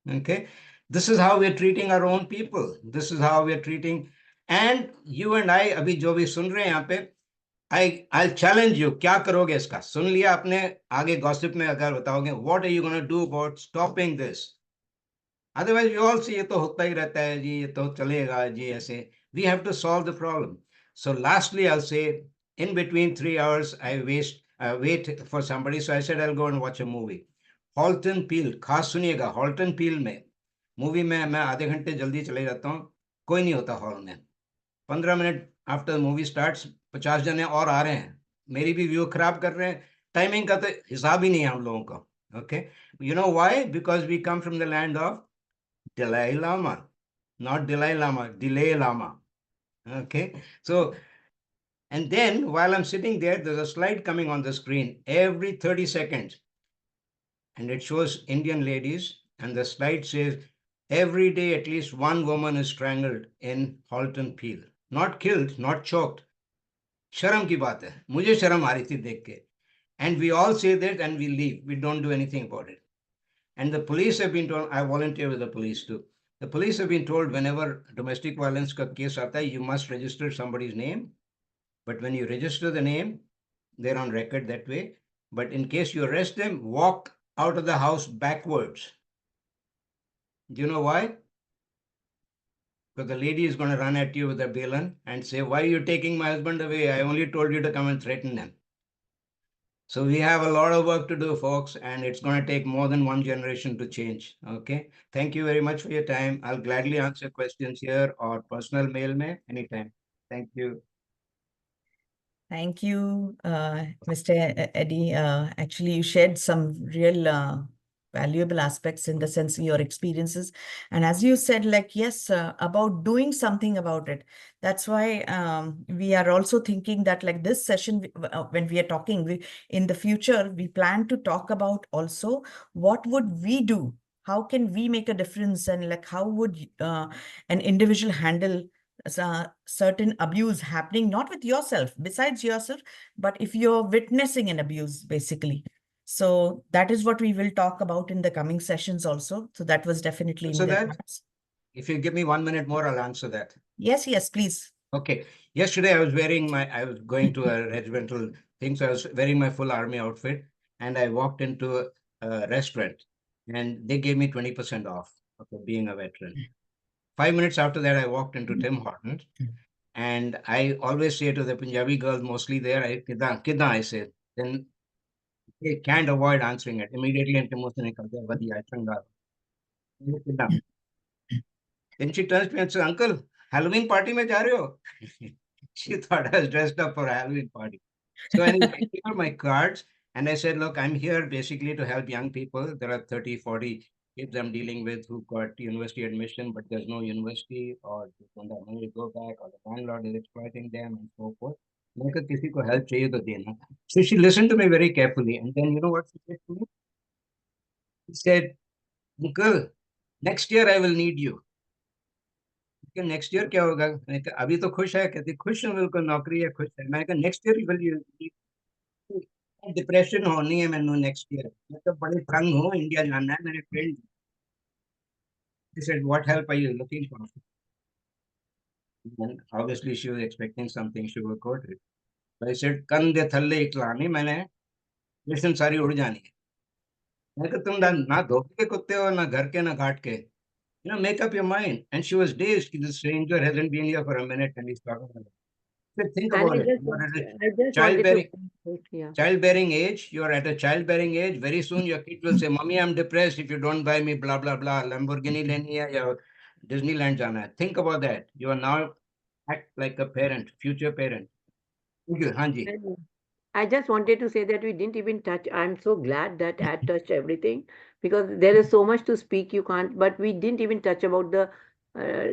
Okay. This is how we're treating our own people. This is how we're treating. And you and I, abhi jo bhi sun rahe hain yahan pe, I'll challenge you. Kya karoge iska? Sun liya apne aage gossip mein agar bataoge, what are you going to do about stopping this? Otherwise, you all see, ye to hota hi rehta hai ji, ye to chalega ji aise. We have to solve the problem. So lastly, I'll say, in between 3 hours, I wait for somebody. So I said, I'll go and watch a movie. हॉल्टन पील, खास सुनिएगा, Horton पील में movie में मैं आधे घंटे जल्दी चले जाता हूँ. कोई नहीं होता हॉल में. 15 मिनट आफ्टर मूवी स्टार्ट्स 50 जने और आ रहे हैं, मेरी भी व्यू खराब कर रहे हैं. टाइमिंग का तो हिसाब ही नहीं है हम लोगों का. Okay, you know why? Because we come from the land of Dalai Lama, not Dalai Lama, Dalai Lama. Okay, so and then while I'm sitting there, there's a slide coming on the screen every 30 seconds, and it shows Indian ladies, and the slide says every day at least one woman is strangled in Halton Peel, not killed, not choked. शर्म की बात है, मुझे शर्म आ रही थी देख के. And we all say that and we leave. We don't do anything about it. And the police have been told, I volunteer with the police too. The police have been told whenever domestic violence ka case aata hai, you must register somebody's name. But when you register the name, they're on record that way. But in case you arrest them, walk out of the house backwards. Do you know why? Because the lady is going to run at you with a balan and say, why are you taking my husband away? I only told you to come and threaten them. So we have a lot of work to do, folks, and it's going to take more than one generation to change. Okay. Thank you very much for your time. I'll gladly answer questions here or personal mail me anytime. Thank you. Thank you, Mr. Eddie. Actually, you shared some real valuable aspects in the sense of your experiences. And as you said, like, yes, about doing something about it. That's why we are also thinking that like this session, when we are talking, in the future, we plan to talk about also what would we do? How can we make a difference? And like, how would an individual handle certain abuse happening, not with yourself, besides yourself, but if you're witnessing an abuse, basically. So that is what we will talk about in the coming sessions also. So that was definitely in the plans. If you give me 1 minute more, I'll answer that. Yes, yes, please. Okay. Yesterday, I was going to a regimental thing, so I was wearing my full army outfit, and I walked into a restaurant, and they gave me 20% off for being a veteran. 5 minutes after that, I walked into Tim Hortons, and I always say to the Punjabi girls, mostly there, I say, then they can't avoid answering it. Immediately, and then she turns to me and says, Uncle, Halloween party mein ja rahe ho? She thought I was dressed up for a Halloween party. So anyway, I gave her my cards and I said, look, I'm here basically to help young people. There are 30, 40 kids I'm dealing with who got university admission, but there's no university or they don't have money to go back or the landlord is exploiting them and so forth. मैं कहा किसी को help चाहिए तो देना. So she listened to me very carefully and then you know what she said to me? She said, Uncle, next year I will need you. Next year क्या होगा? मैंने कहा अभी तो खुश है. कहती खुश हूँ, बिल्कुल नौकरी है, खुश है. मैंने कहा नेक्स्ट ईयर विल डिप्रेशन होनी है मैंने नेक्स्ट ईयर. मैं तो बड़ी तंग हूँ, इंडिया जाना है. मेरे friend said, what help are you looking for? And obviously she was expecting something sugar-coated. So I said, कंधे थल्ले इकलानी, मैंने मिशन सारी उड़ जानी है. मैं कहा तुम ना धोखे के कुत्ते हो, ना घर के, ना घाट के. You know, make up your mind. And she was dazed. The stranger hasn't been here for a minute and he's talking about it. Think about it. Childbearing age, you're at a childbearing age. Very soon your kid will say, Mommy, I'm depressed if you don't buy me blah, blah, blah. Lamborghini leni hai ya Disneyland jana hai. Think about that. You are now act like a parent, future parent. Thank you, Hanji. I just wanted to say that we didn't even touch. I'm so glad that I touched everything because there is so much to speak. You can't, but we didn't even touch about the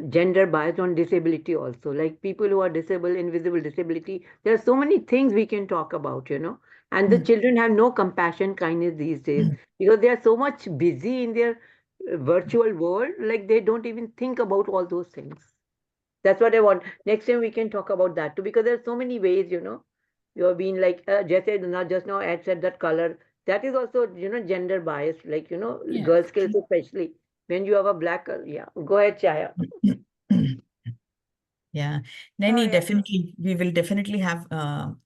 gender bias on disability also. Like people who are disabled, invisible disability. There are so many things we can talk about, you know. And the children have no compassion, kindness these days because they are so much busy in their virtual world. Like they don't even think about all those things. That's what I want. Next time we can talk about that too because there are so many ways, you know. You're being like just now Ed said that color that is also gender bias, like girls skills especially when you have a black yeah, go ahead Chaya. Yeah, Nani, definitely, we will definitely have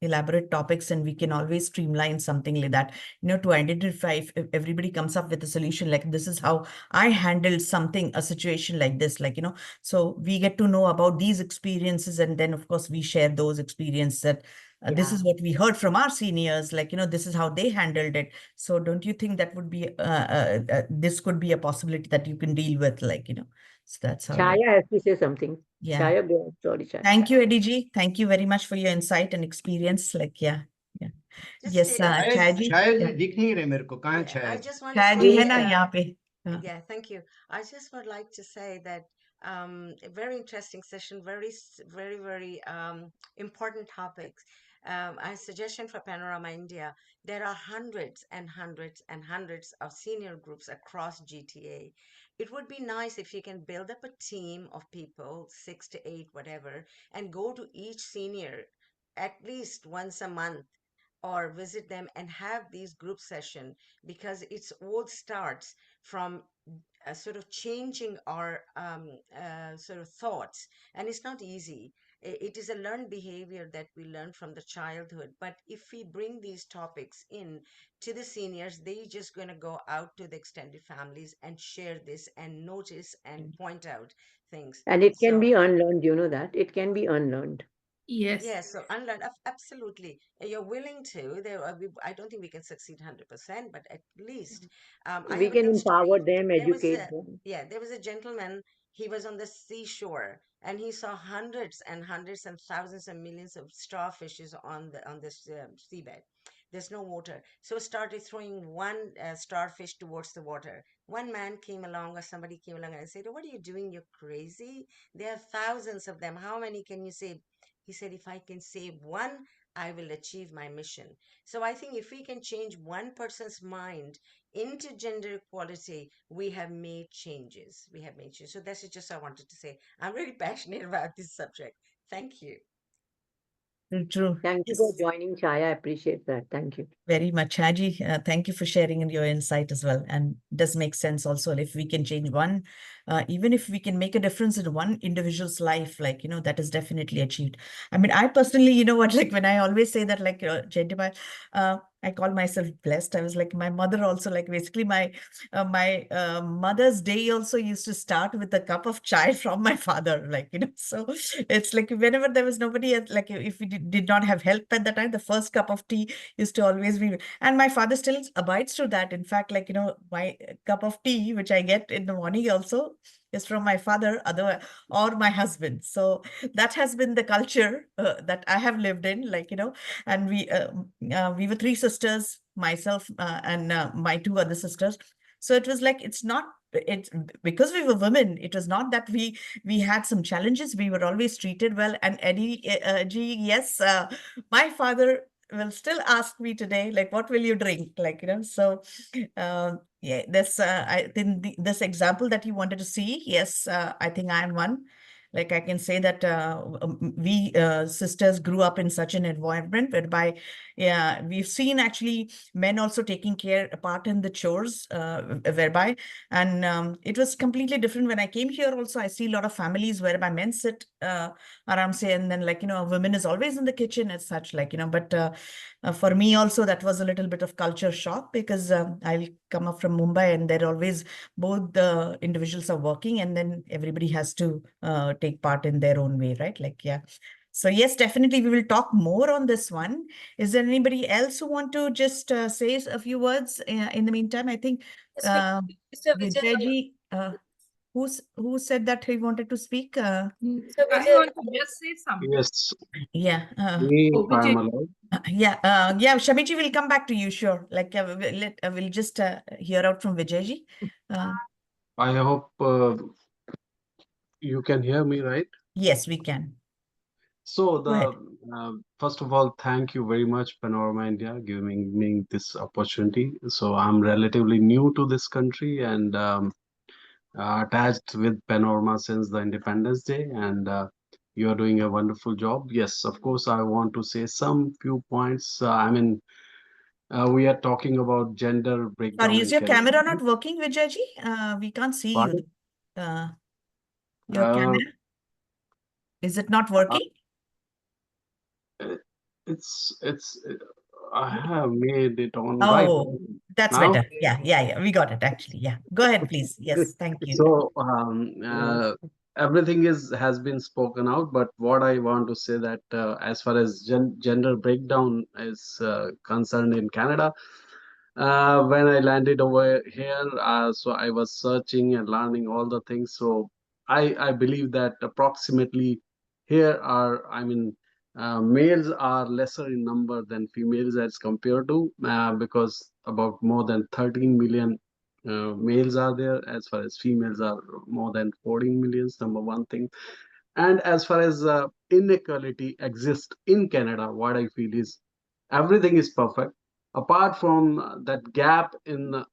elaborate topics and we can always streamline something like that, to identify if everybody comes up with a solution, like this is how I handled something, a situation like this, like, so we get to know about these experiences and then of course we share those experiences that This is what we heard from our seniors, like, this is how they handled it. So don't you think that would be, this could be a possibility that you can deal with, like, so that's how. Chaya has to say something. Yeah. Chaya, go on. Sorry, Chaya. Thank you, Eddie Ji. Thank you very much for your insight and experience. Like, yeah. Yes, Chaya ji. शायद दिख नहीं रहे मेरे को कहाँ है I शायद just want Chaya to ji say, hai na yahan pe. yeah, thank you. I just would like to say that a very interesting session, very important topics. A suggestion for Panorama India. There are hundreds and hundreds and hundreds of senior groups across GTA. It would be nice if you can build up a team of people, 6 to 8, whatever, and go to each senior at least once a month or visit them and have these group session, because it's all starts from sort of changing our sort of thoughts, and it's not easy. It is a learned behavior that we learn from the childhood, but if we bring these topics in to the seniors, they just going to go out to the extended families and share this and notice and point out things. And it can be unlearned, you know that. It can be unlearned. Yes. Yes, so unlearned, absolutely. You're willing to. I don't think we can succeed 100%, but at least I We have a can good empower story. them, There was educate a them. there was a gentleman. He was on the seashore and he saw hundreds and hundreds and thousands and millions of starfishes on this seabed. There's no water, so started throwing one starfish towards the water. One man came along, or somebody came along and said, "What are you doing? You're crazy. There are thousands of them. How many can you save?" He said, "If I can save one, I will achieve my mission." So I think if we can change one person's mind into gender equality, we have made changes. We have made changes. So that's just I wanted to say. I'm really passionate about this subject. Thank you. True. Thank you for joining, Chaya. I appreciate that. Thank you. Very much, Haji. Thank you for sharing your insight as well. And it does make sense also if we can change one, even if we can make a difference in one individual's life, like, that is definitely achieved. I mean, I personally, like when I always say that, like, Jentibai, I call myself blessed. I was like, my mother also, like basically my Mother's Day also used to start with a cup of chai from my father, like, so it's like whenever there was nobody else, like if we did not have help at the time, the first cup of tea used to always be, and my father still abides to that. In fact, like, my cup of tea, which I get in the morning also, is from my father, or my husband. So that has been the culture that I have lived in, like, and we were 3 sisters, myself and my 2 other sisters. So it was like, it's because we were women, it was not that we had some challenges. We were always treated well. And Eddie G, yes, my father will still ask me today, like, what will you drink? Like, so yeah, this I think this example that you wanted to see, yes, I think I'm one. Like, I can say that we sisters grew up in such an environment whereby, yeah, we've seen actually men also taking part in the chores, whereby, and it was completely different when I came here. Also, I see a lot of families whereby men sit around, say, and then, like, a woman is always in the kitchen as such, like, but for me also, that was a little bit of culture shock, because I come up from Mumbai, and they're always, both the individuals are working, and then everybody has to take part in their own way, right? Like, yeah. So yes, definitely we will talk more on this one. Is there anybody else who want to just say a few words in the meantime? I think Mr. Vijay, who said that he wanted to speak? So I Vijay, want to just say something. Yes, Yeah. me, Oh, if I'm Vijay. allowed. Yeah, Shamiji will come back to you, sure. Like, we'll just hear out from Vijayji. I hope you can hear me, right? Yes, we can. So Go ahead. first of all, thank you very much, Panorama India, giving me this opportunity. So I'm relatively new to this country and attached with Panorama since the Independence Day, and you are doing a wonderful job. Yes, of course, I want to say some few points. We are talking about gender breakdown Sorry, in is your career. camera not working, Vijayji? We can't see you. Pardon? Your camera, is it not working? It's I have made it on right Oh, that's now. better. Yeah, we got it actually. Yeah, go ahead, please. Yes, Good. thank you. So everything has been spoken out, but what I want to say that as far as gender breakdown is concerned in Canada, when I landed over here, so I was searching and learning all the things. So I believe that approximately here are, I mean, males are lesser in number than females as compared to, because about more than 13 million males are there, as far as females are more than 14 millions, number one thing. And as far as inequality exists in Canada, what I feel is everything is perfect. Apart from that gap in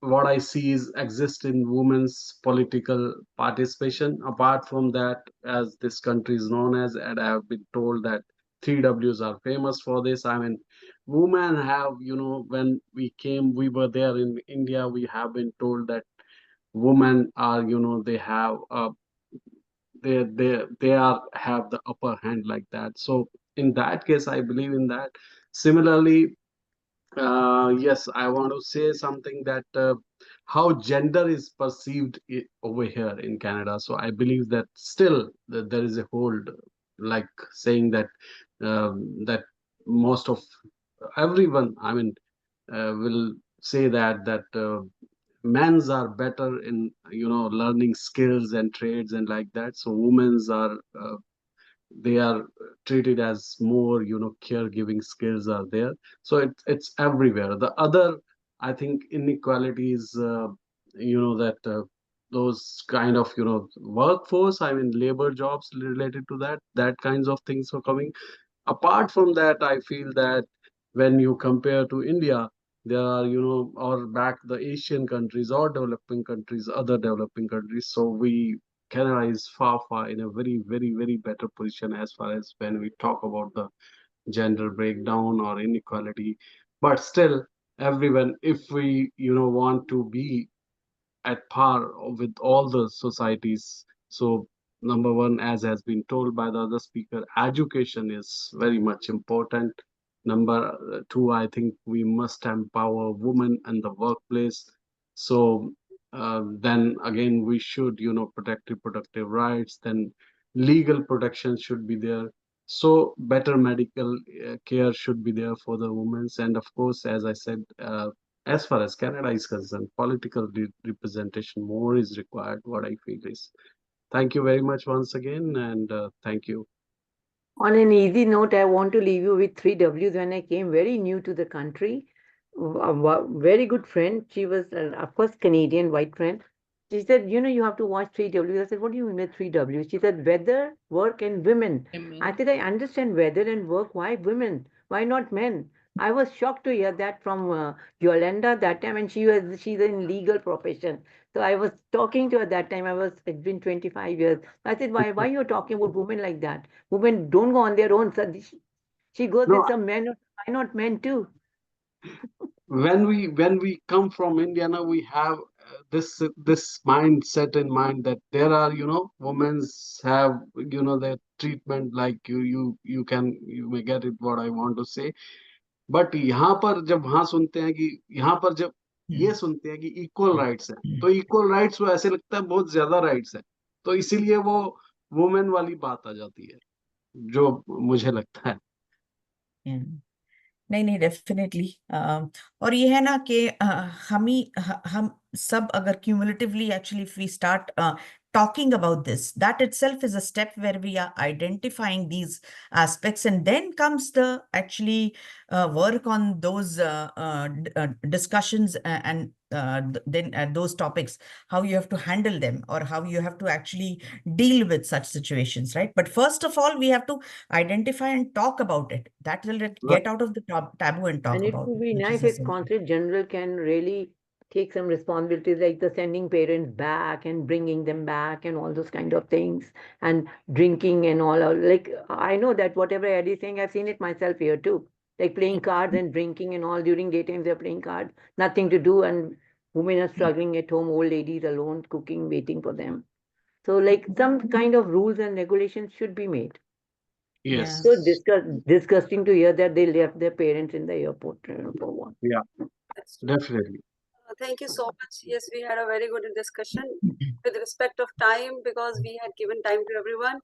what I see is exist in women's political participation. Apart from that, as this country is known as, and I have been told that 3Ws are famous for this. I mean, women have, when we came, we were there in India, we have been told that women are, they have they are have the upper hand like that. So in that case, I believe in that. Similarly, yes, I want to say something that how gender is perceived over here in Canada. So I believe that still there is a hold, like saying that that most of everyone, I mean, will say that men's are better in learning skills and trades and like that. So women's are they are treated as more caregiving skills are there. So it's everywhere. The other, I think, inequalities, that those kind of workforce, I mean labor jobs related to that kinds of things are coming. Apart from that, I feel that when you compare to India, there are, or back the Asian countries or developing countries, other developing countries. So Canada is far in a very, very, very better position as far as when we talk about the gender breakdown or inequality. But still, everyone, if we, want to be at par with all the societies. So, number one, as has been told by the other speaker, education is very much important. Number two, I think we must empower women in the workplace. So, then again, we should, protect reproductive rights. Then legal protection should be there. So, better medical care should be there for the women. And of course, as I said, as far as Canada is concerned, political representation more is required. What I feel is, thank you very much once again, and thank you. On an easy note, I want to leave you with 3Ws. When I came very new to the country, a very good friend, she was, of course, Canadian, white friend. She said, you have to watch 3Ws. I said, what do you mean by 3Ws? She said, weather, work, and women. I said, I understand weather and work. Why women? Why not men? I was shocked to hear that from Yolanda that time, and she's in legal profession. So I was talking to her that time. It's been 25 years. I said, why you're talking about women like that? Women don't go on their own. So she goes No, with some men. Why not men too? when we come from India, now we have this mindset in mind that there are women's have their treatment like you may get it what I want to say. But यहाँ पर जब वहां सुनते हैं कि यहाँ पर जब ये सुनते हैं कि इक्वल राइट्स है, तो इक्वल राइट्स वो ऐसे लगता है बहुत ज्यादा राइट्स है, तो इसीलिए वो वुमेन वाली बात आ जाती है जो मुझे लगता है. नहीं डेफिनेटली. और ये है ना कि हम सब अगर cumulatively actually if we start talking about this, that itself is a step where we are identifying these aspects, and then comes the actually work on those discussions and then those topics, how you have to handle them or how you have to actually deal with such situations, right? But first of all, we have to identify and talk about it. That will get out of the taboo and talk And it about would it, be which is nice if essential. Consulate General can really take some responsibilities like the sending parents back and bringing them back and all those kind of things and drinking and all. Like, I know that whatever Eddie's saying, I've seen it myself here too. Like playing cards and drinking and all during daytime, they're playing cards, nothing to do. And women are struggling at home, old ladies alone, cooking, waiting for them. So, like, some kind of rules and regulations should be made. Yes. So disgusting to hear that they left their parents in the airport for what? Yeah, definitely. Thank you so much. Yes, we had a very good discussion with respect of time, because we had given time to everyone.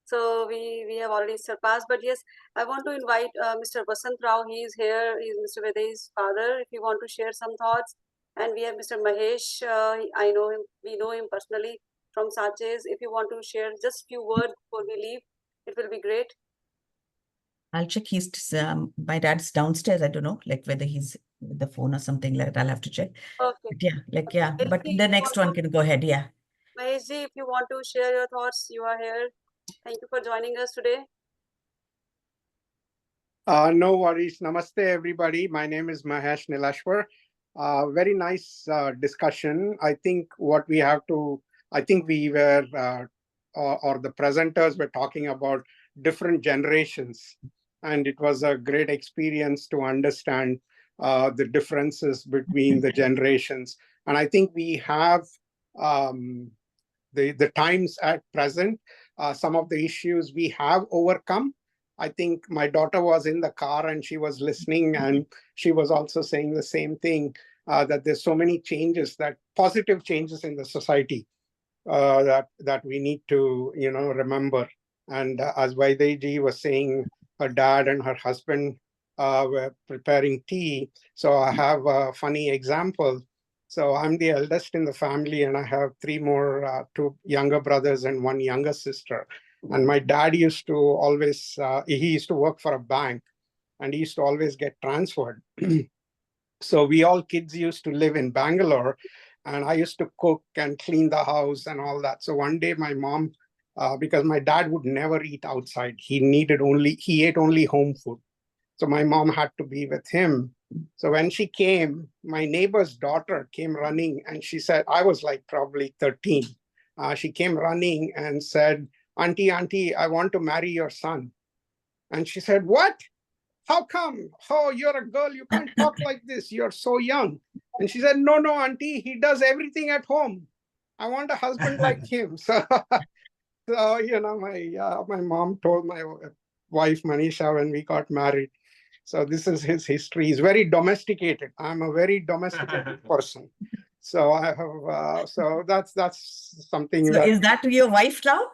So we have already surpassed. But yes, I want to invite Mr. Basant Rao. He is here. He is Mr. Vedai's father. If you want to share some thoughts. And we have Mr. Mahesh. I know him. We know him personally from Saches. If you want to share just few words before we leave, it will be great. I'll check. My dad's downstairs. I don't know, like whether he's with the phone or something like that. I'll have to check. Okay. But yeah. But the next one can go ahead. Yeah. Maheshji, if you want to share your thoughts, you are here. Thank you for joining us today. No worries. Namaste, everybody. My name is Mahesh Nilashwar. Very nice discussion. I think we were, or the presenters were talking about different generations. And it was a great experience to understand the differences between the generations. And I think we have the times at present, some of the issues we have overcome. I think my daughter was in the car and she was listening, and she was also saying the same thing, that there's so many changes, that positive changes in the society that we need to, remember. And as Vaidehi was saying, her dad and her husband were preparing tea. So I have a funny example. So I'm the eldest in the family, and I have two younger brothers and one younger sister. And my dad used to always, he used to work for a bank, and he used to always get transferred. So we all kids used to live in Bangalore, and I used to cook and clean the house and all that. So one day my mom, because my dad would never eat outside, he ate only home food. So my mom had to be with him. So when she came, my neighbor's daughter came running, and she said, I was like probably 13. She came running and said, Auntie, I want to marry your son. And she said, what? How come? Oh, you're a girl. You can't talk like this. You're so young. And she said, no, Auntie, he does everything at home. I want a husband like him. So, my mom told my wife, Manisha, when we got married. So this is his history. He's very domesticated. I'm a very domesticated person. So I have, so that's something. So is that your wife now?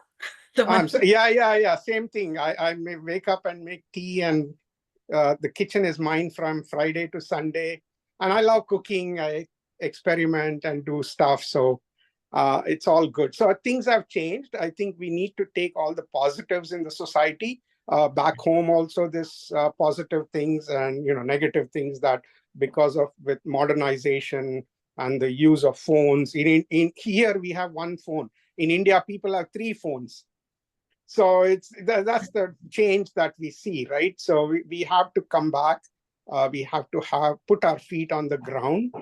Yeah. Same thing. I may wake up and make tea, and the kitchen is mine from Friday to Sunday. And I love cooking. I experiment and do stuff. So it's all good. So things have changed. I think we need to take all the positives in the society. Back home also, this positive things and negative things that because of with modernization and the use of phones. In here we have one phone. In India, people have 3 phones. So that's the change that we see, right? So we have to come back. We have to put our feet on the ground.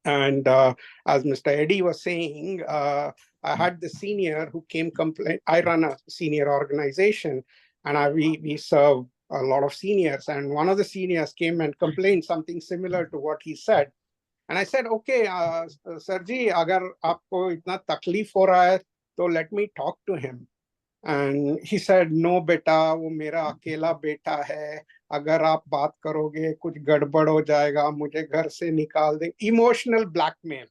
And as Mr. Eddy was saying, I had the senior who came complain. I run a senior organization, and we serve a lot of seniors. And one of the seniors came and complained something similar to what he said. And I said, okay, Sir ji, agar aapko itna takleef ho raha hai, to let me talk to him. And he said, no beta, वो मेरा अकेला बेटा है, अगर आप बात करोगे कुछ गड़बड़ हो जाएगा, मुझे घर से निकाल दे. Emotional blackmail.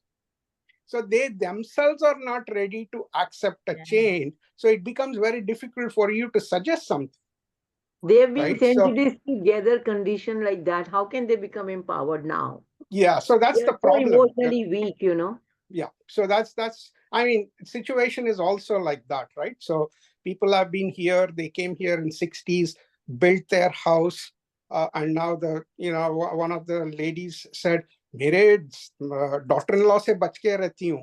So they themselves are not ready to accept a change. So it becomes very difficult for you to suggest something. They have been sent to this together condition like that. How can they become empowered now? Yeah, so that's the problem. So emotionally weak, Yeah, so that's situation is also like that, right? So people have been here, they came here in 60s, built their house, and now one of the ladies said, mere daughter-in-law se bach ke rehti hu.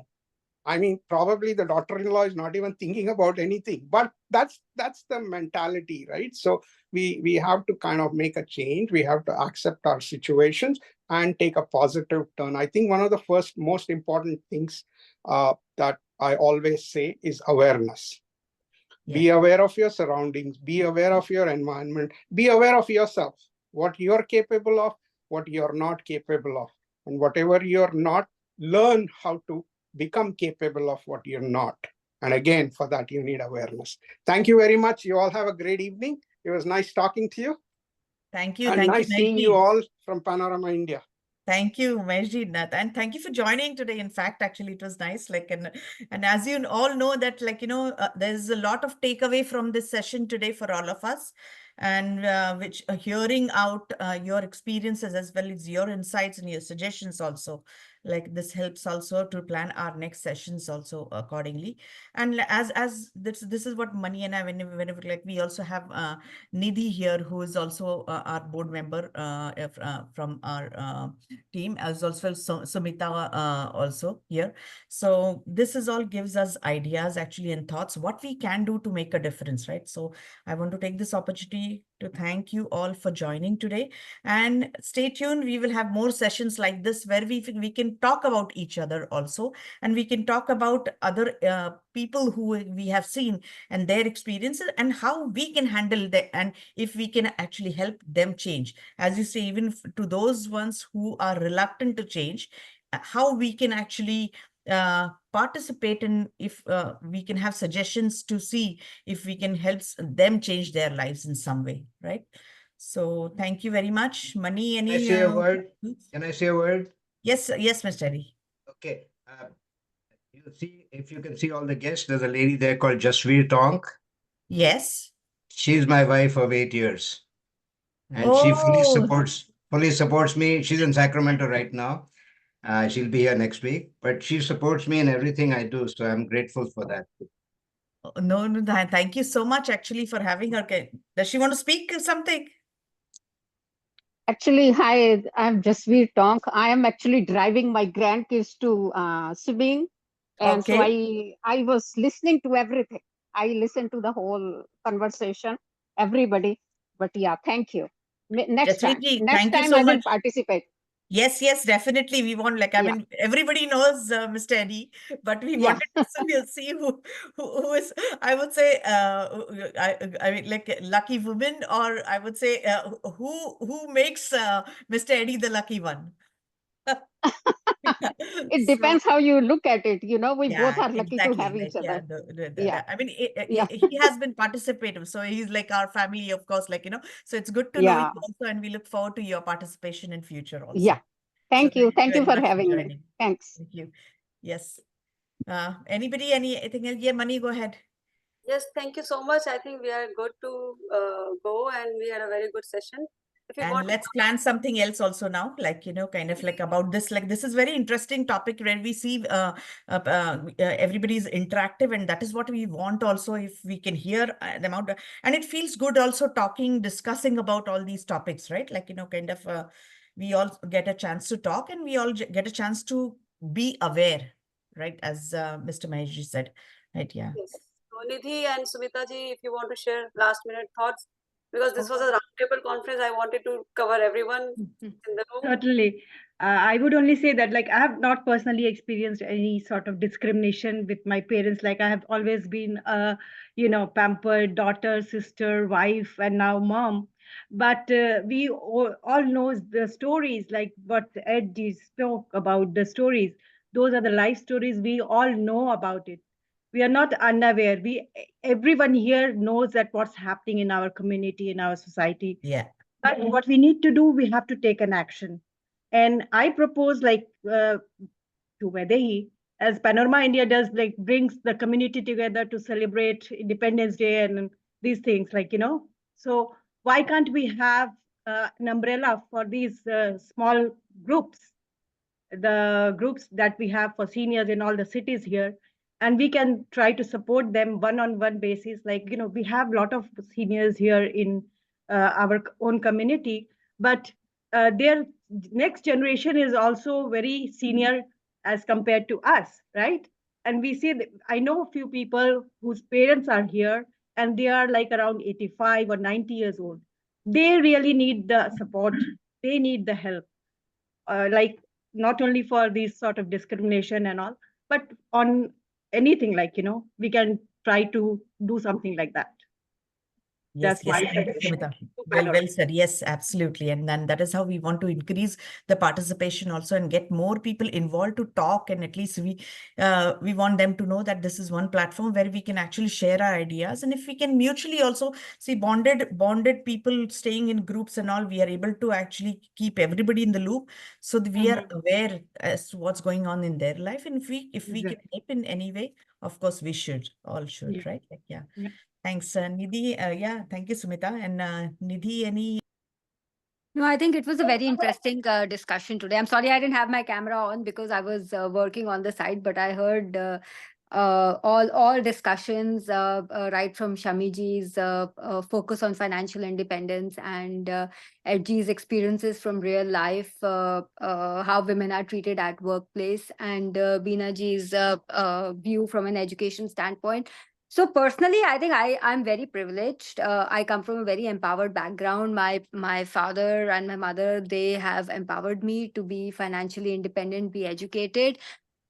I mean, probably the daughter-in-law is not even thinking about anything, but that's the mentality, right? So we have to kind of make a change. We have to accept our situations and take a positive turn. I think one of the most important things that I always say is awareness. Yeah. Be aware of your surroundings, be aware of your environment, be aware of yourself, what you're capable of, what you're not capable of. And whatever you're not, learn how to become capable of what you're not. And again, for that, you need awareness. Thank you very much. You all have a great evening. It was nice talking to you. Thank you. And nice seeing you all from Panorama India. Thank you, Maheshji, Nath, and thank you for joining today. In fact, actually, it was nice. And as you all know that, there's a lot of takeaway from this session today for all of us, and which hearing out your experiences as well as your insights and your suggestions also. Like this helps also to plan our next sessions also accordingly. And as this is what Mani and I whenever like we also have Nidhi here, who is also our board member from our team, as also Sumita also here. So this is all gives us ideas actually and thoughts what we can do to make a difference, right? So I want to take this opportunity to thank you all for joining today, and stay tuned. We will have more sessions like this where we can talk about each other also, and we can talk about other people who we have seen and their experiences and how we can handle that, and if we can actually help them change. As you say, even to those ones who are reluctant to change, how we can actually participate in, if we can have suggestions to see if we can help them change their lives in some way, right? So thank you very much. Mani, Can I any say a word? Can I say a word? Yes, yes, Mr. Eddie. Okay. You see, if you can see all the guests, there's a lady there called Jasveer Tonk. Yes. She's my wife of 8 years, and she Oh, fully supports me. She's in Sacramento right now. She'll be here next week, but she supports me in everything I do. So I'm grateful for that. no, no, thank you so much actually for having her. Does she want to speak something? Actually, hi, I'm Jasveer Tonk. I am actually driving my grandkids to swimming, and so Okay. I was listening to everything. I listened to the whole conversation, everybody. But yeah, thank you. Jasveer, Next thank you time so I will much. participate. Yes, yes, definitely. We want, like, I Yeah, mean, everybody knows Mr. Eddie, but we yeah. wanted to see who is, I would say, I mean, like lucky woman, or I would say, who makes Mr. Eddie the lucky one. It So, depends how you look at it. You know, we both yeah, are lucky to exactly. have Like, each yeah, other. Yeah, I mean, yeah, he has been participative, so he's like our family, of course, so it's good to know you yeah, also, and we look forward to your participation in future yeah. also. So Thank you. thank you Thank you very for much for having me. joining. Thanks. Thank you. Yes. Anything else? Yeah, Mani, go ahead. Yes, thank you so much. I think we are good to go, and we had a very good session. If you And want to, let's plan something else also now, kind of like about this. Like this is very interesting topic where we see everybody's interactive, and that is what we want also. If we can hear them out, and it feels good also talking, discussing about all these topics, right? We all get a chance to talk, and we all get a chance to be aware, right? As Mr. Maheshji said, right? Yeah. yes, so Nidhi and Sumita ji, if you want to share last minute thoughts, because this was a roundtable conference, I wanted to cover everyone in the room. Certainly. I would only say that, like, I have not personally experienced any sort of discrimination with my parents. Like, I have always been a, pampered daughter, sister, wife, and now mom. But we all know the stories, like what Ed spoke about, the stories. Those are the life stories. We all know about it. We are not unaware. Everyone here knows that what's happening in our community, in our society. Yeah. But what we need to do, we have to take an action. And I propose, like, to Vedehi, as Panorama India does, like, brings the community together to celebrate Independence Day and these things, So why can't we have an umbrella for these small groups, the groups that we have for seniors in all the cities here, and we can try to support them one-on-one basis. Like, we have a lot of seniors here in our own community, but their next generation is also very senior as compared to us, right? And we see that I know a few people whose parents are here, and they are like around 85 or 90 years old. They really need the support. They need the help, like, not only for these sort of discrimination and all, but on anything, like, we can try to do something like that. Yes, That's yes, my thank you, suggestion. Sumita. Well said. Yes, absolutely. And then that is how we want to increase the participation also and get more people involved to talk. And at least we want them to know that this is one platform where we can actually share our ideas. And if we can mutually also see bonded people staying in groups and all, we are able to actually keep everybody in the loop so that we are aware as to what's going on in their life. And if we can help in any way, of course, we should, all should, right? Like, yeah. Thanks, Nidhi. Yeah, thank you, Sumita. And Nidhi, any? No, I think it was a very interesting discussion today. I'm sorry I didn't have my camera on because I was working on the side, but I heard all discussions right from Shamiji's focus on financial independence and Edgy's experiences from real life, how women are treated at workplace, and Beenaji's view from an education standpoint. So personally, I think I'm very privileged. I come from a very empowered background. My father and my mother, they have empowered me to be financially independent, be educated.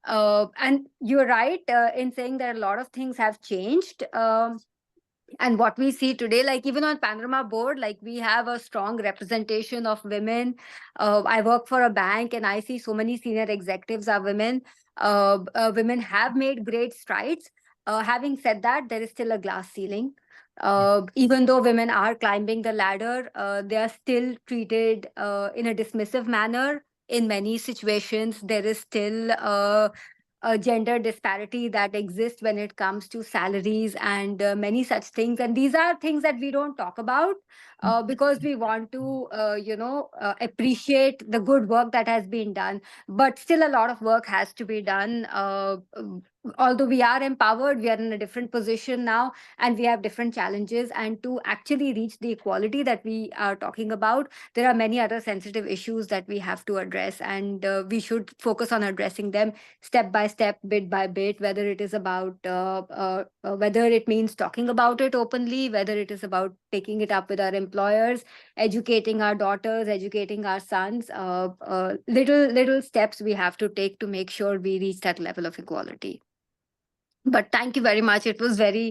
And you're right in saying that a lot of things have changed. And what we see today, like even on Panorama board, like we have a strong representation of women. I work for a bank and I see so many senior executives are women. Women have made great strides. Having said that, there is still a glass ceiling. Even though women are climbing the ladder, they are still treated in a dismissive manner. In many situations, there is still a gender disparity that exists when it comes to salaries and many such things. And these are things that we don't talk about because we want to, appreciate the good work that has been done. But still, a lot of work has to be done. Although we are empowered, we are in a different position now and we have different challenges. And to actually reach the equality that we are talking about, there are many other sensitive issues that we have to address. And we should focus on addressing them step by step, bit by bit, whether it is about whether it means talking about it openly, whether it is about taking it up with our employers, educating our daughters, educating our sons. Little steps we have to take to make sure we reach that level of equality. But thank you very much. It was a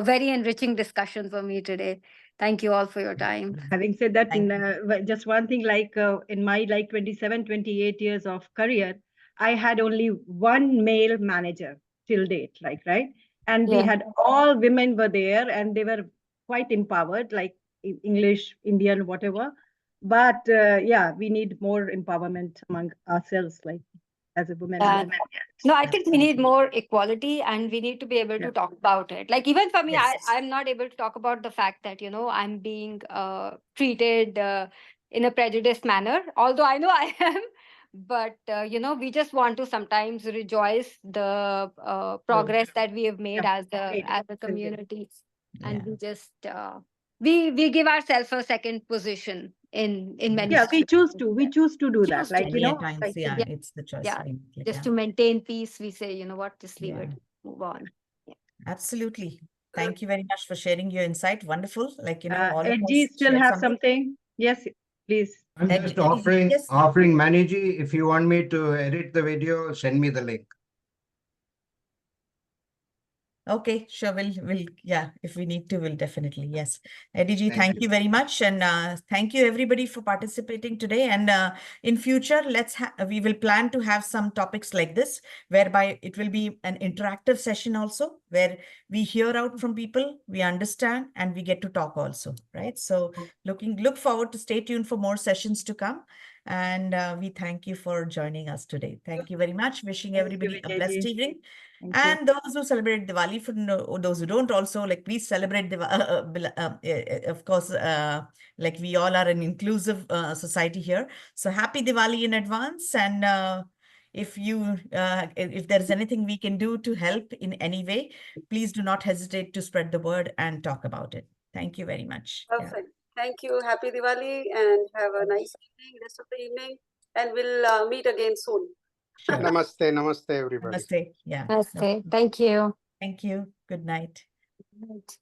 very enriching discussion for me today. Thank you all for your time. Having said that, just one thing, like in my 27, 28 years of career, I had only one male manager till date, right? And we had all women were there and they were quite empowered, like English, Indian, whatever. But we need more empowerment among ourselves, like as a woman. No, I think we need more equality and we need to be able to talk about it. Like even for me, I'm not able to talk about the fact that, I'm being treated in a prejudiced manner, although I know I am. But, we just want to sometimes rejoice the progress that we have made as a community. And we just, we give ourselves a second position in many we choose to do that, like times, it's the choice just to maintain peace, we say, just leave it, move on. Absolutely. Thank you very much for sharing your insight. Wonderful. Like, all of Edgy us still shared have something. Yes, please. I'm just offering Maniji, if you want me to edit the video, send me the link. Okay, sure. We'll, if we need to, we'll definitely. Yes. Eddie, thank you very much. And thank you everybody for participating today. And in future, we will plan to have some topics like this, whereby it will be an interactive session also, where we hear out from people, we understand, and we get to talk also, right? So look forward to stay tuned for more sessions to come. And we thank you for joining us today. Thank you very much. Wishing everybody a blessed evening. And those who celebrate Diwali, for those who don't also, like, please celebrate Diwali. Of course, like we all are an inclusive society here. So happy Diwali in advance. And if there's anything we can do to help in any way, please do not hesitate to spread the word and talk about it. Thank you very much. Perfect. Thank you. Happy Diwali and have a nice evening, rest of the evening. And we'll meet again soon. Sure. Namaste, everybody. Namaste. Yeah. Namaste. Thank you. Thank you. Good night. Good night.